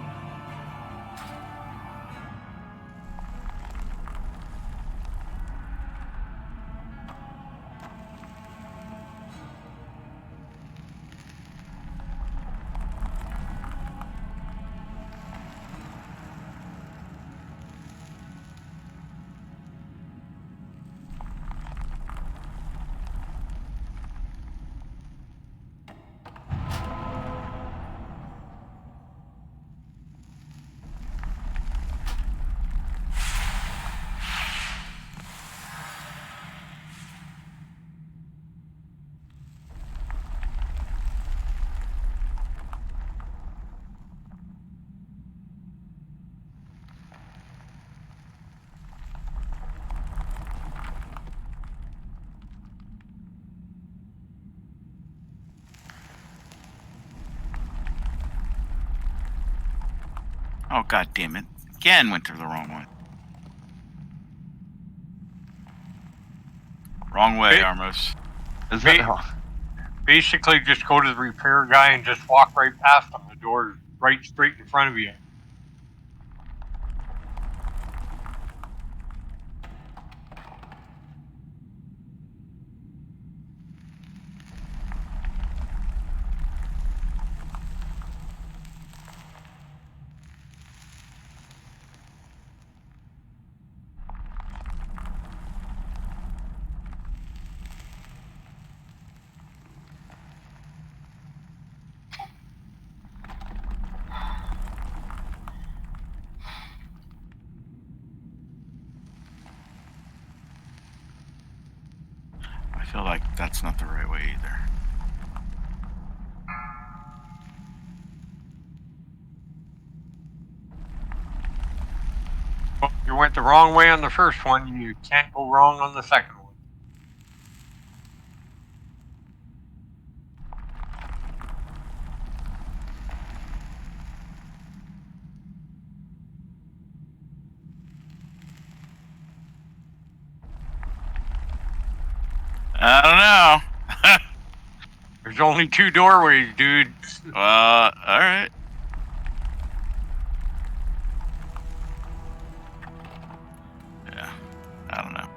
Oh, god damn it. Again went through the wrong one. Wrong way, Armos. Is that basically just go to the repair guy and just walk right past him. The door's right straight in front of you. I feel like that's not the right way either. Well, you went the wrong way on the first one. You can't go wrong on the second one. I don't know. There's only 2 doorways, dude. Alright. Yeah, I don't know.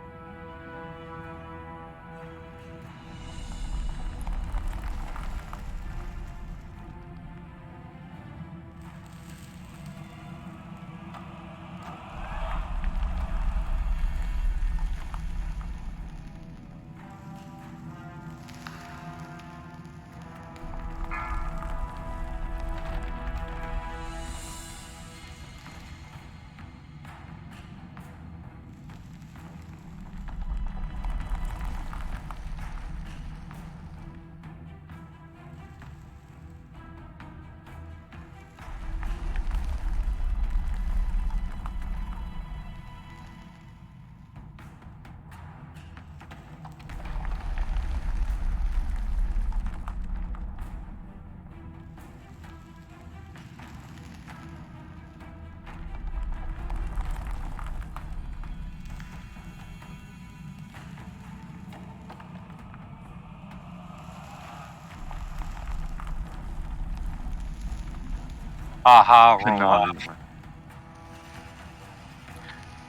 Aha, Could roll not off. have.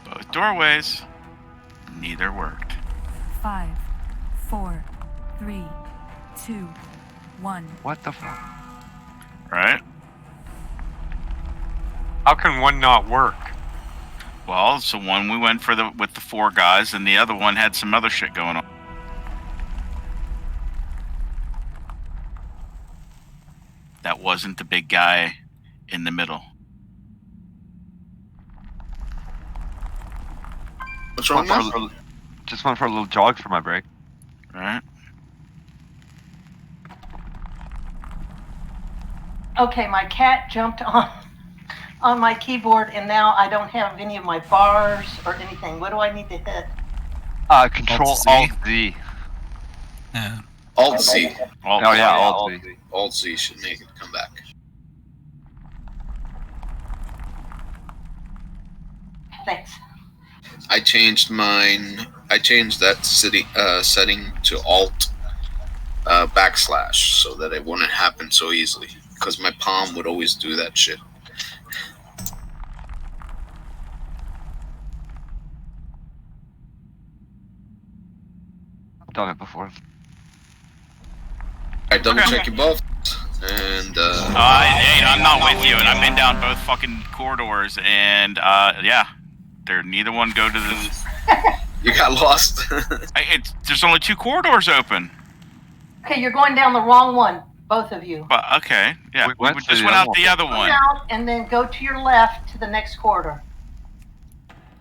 Both doorways. Neither worked. 5, 4, 3, 2, 1. What the fuck? Right? How can one not work? Well, so one we went for with the 4 guys, and the other one had some other shit going on. That wasn't the big guy in the middle. What's wrong, man? Just went for a little jog for my break. Right? Okay, my cat jumped on my keyboard, and now I don't have any of my bars or anything. What do I need to hit? Control Alt Z. Yeah. Alt Z. Alt Z. Alt Z should make it come back. Thanks. I changed mine. I changed that setting to Alt / so that it wouldn't happen so easily. Because my palm would always do that shit. I've done it before. I double check your buffs, and I'm not with you, and I've been down both fucking corridors, and yeah, neither one go to the. You got lost. There's only 2 corridors open. Okay, you're going down the wrong one, both of you. But okay, yeah, we just went out the other one. Go out and then go to your left to the next corridor.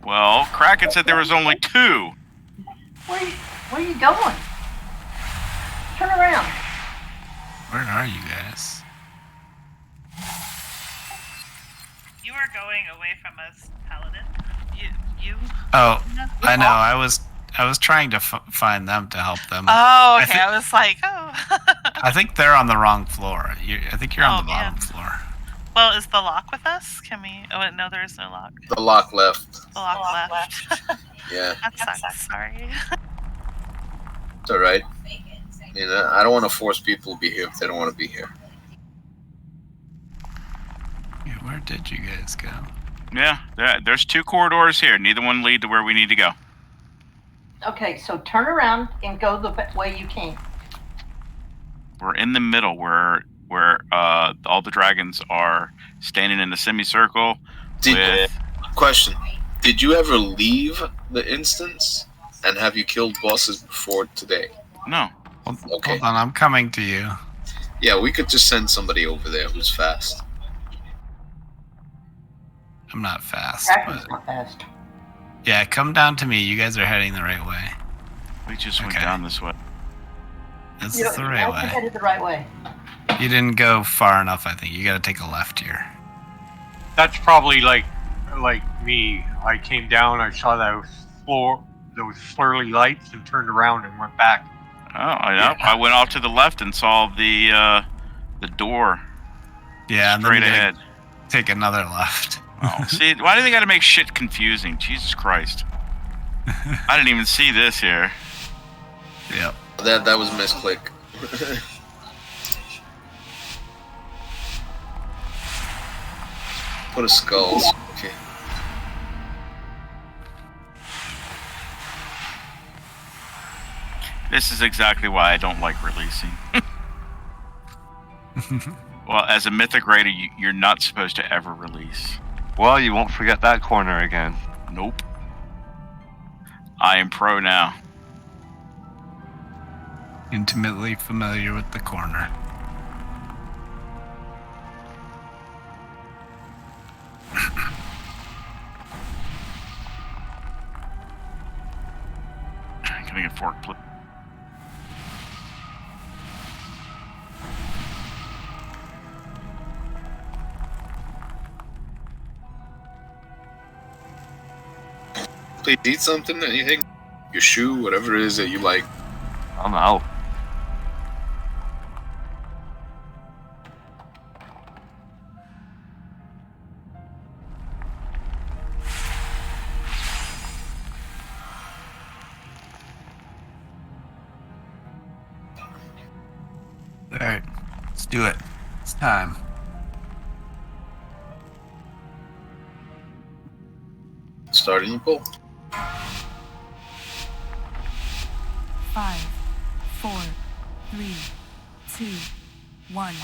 Well, Kraken said there was only 2. Where are you going? Turn around. Where are you guys? You are going away from us, Paladin. You. Oh, I know. I was trying to find them to help them. Oh, okay. I was like, oh. I think they're on the wrong floor. I think you're on the bottom floor. Well, is the lock with us? Can we? Oh, no, there is no lock. The lock left. The lock left. Yeah. That sucks. Sorry. It's all right. You know, I don't want to force people to be here if they don't want to be here. Yeah, where did you guys go? Yeah, there's 2 corridors here. Neither one lead to where we need to go. Okay, so turn around and go the way you came. We're in the middle where all the dragons are standing in a semicircle. Question: did you ever leave the instance, and have you killed bosses before today? No. Okay. Hold on, I'm coming to you. Yeah, we could just send somebody over there who's fast. I'm not fast. Kraken's not fast. Yeah, come down to me. You guys are heading the right way. We just went down this way. This is the right way. You headed the right way. You didn't go far enough, I think. You gotta take a left here. That's probably like me. I came down, I saw those swirly lights, and turned around and went back. Oh, I went off to the left and saw the door. Yeah, straight and then ahead. Take another left. Oh, see, why do they got to make shit confusing? Jesus Christ! I didn't even see this here. Yep. That was a misclick. Put a skull. Okay. This is exactly why I don't like releasing. Well, as a mythic raider, you're not supposed to ever release. Well, you won't forget that corner again. Nope. I am pro now. Intimately familiar with the corner. Can I get fork, please? Please eat something, anything? Your shoe, whatever it is that you like. I'm out. Alright, let's do it. It's time. Starting to pull. 5, 4, 3, 2, 1.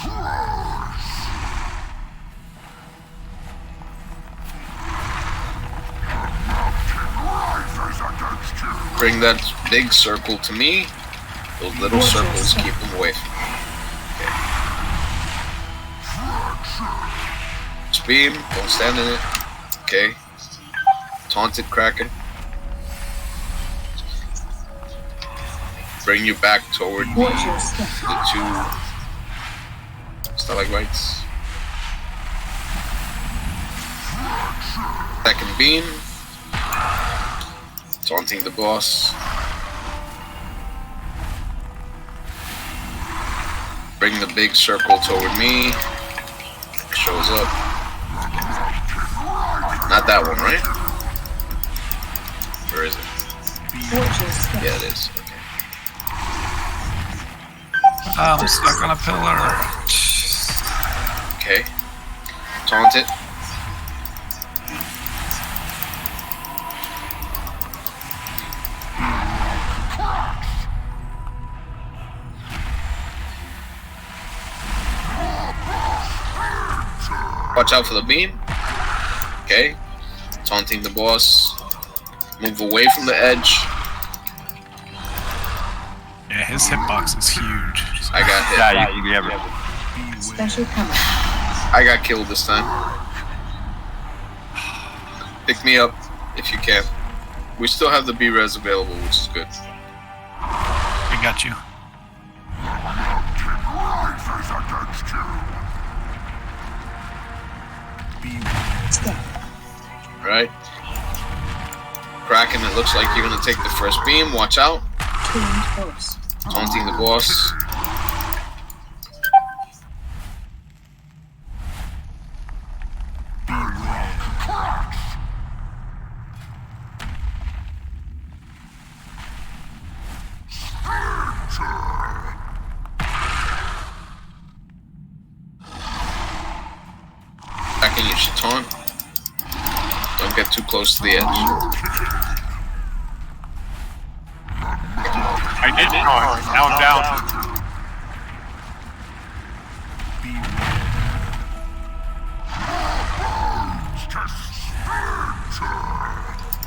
Bring that big circle to me. Those little circles, keep them away from me. Okay. Beam, don't stand in it. Okay. Taunted Kraken. Bring you back toward the two stalagmites. Second beam. Taunting the boss. Bring the big circle toward me. Shows up. Not that one, right? Where is it? Yeah, it is. Okay. I'm stuck on a pillar. Okay. Taunt it. Watch out for the beam. Okay. Taunting the boss. Move away from the edge. Yeah, his hitbox is huge. I got hit. Yeah, you can ever. Special coming. I got killed this time. Pick me up if you can. We still have the B-res available, which is good. I got you. Alright. Kraken, it looks like you're gonna take the first beam. Watch out. Taunting the boss. Kraken, you should taunt. Don't get too close to the edge. I did taunt. Now I'm down.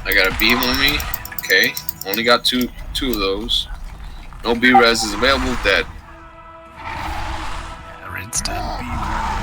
I got a beam on me. Okay. Only got two of those. No B-res is available. Dead. Yeah, Red's dead.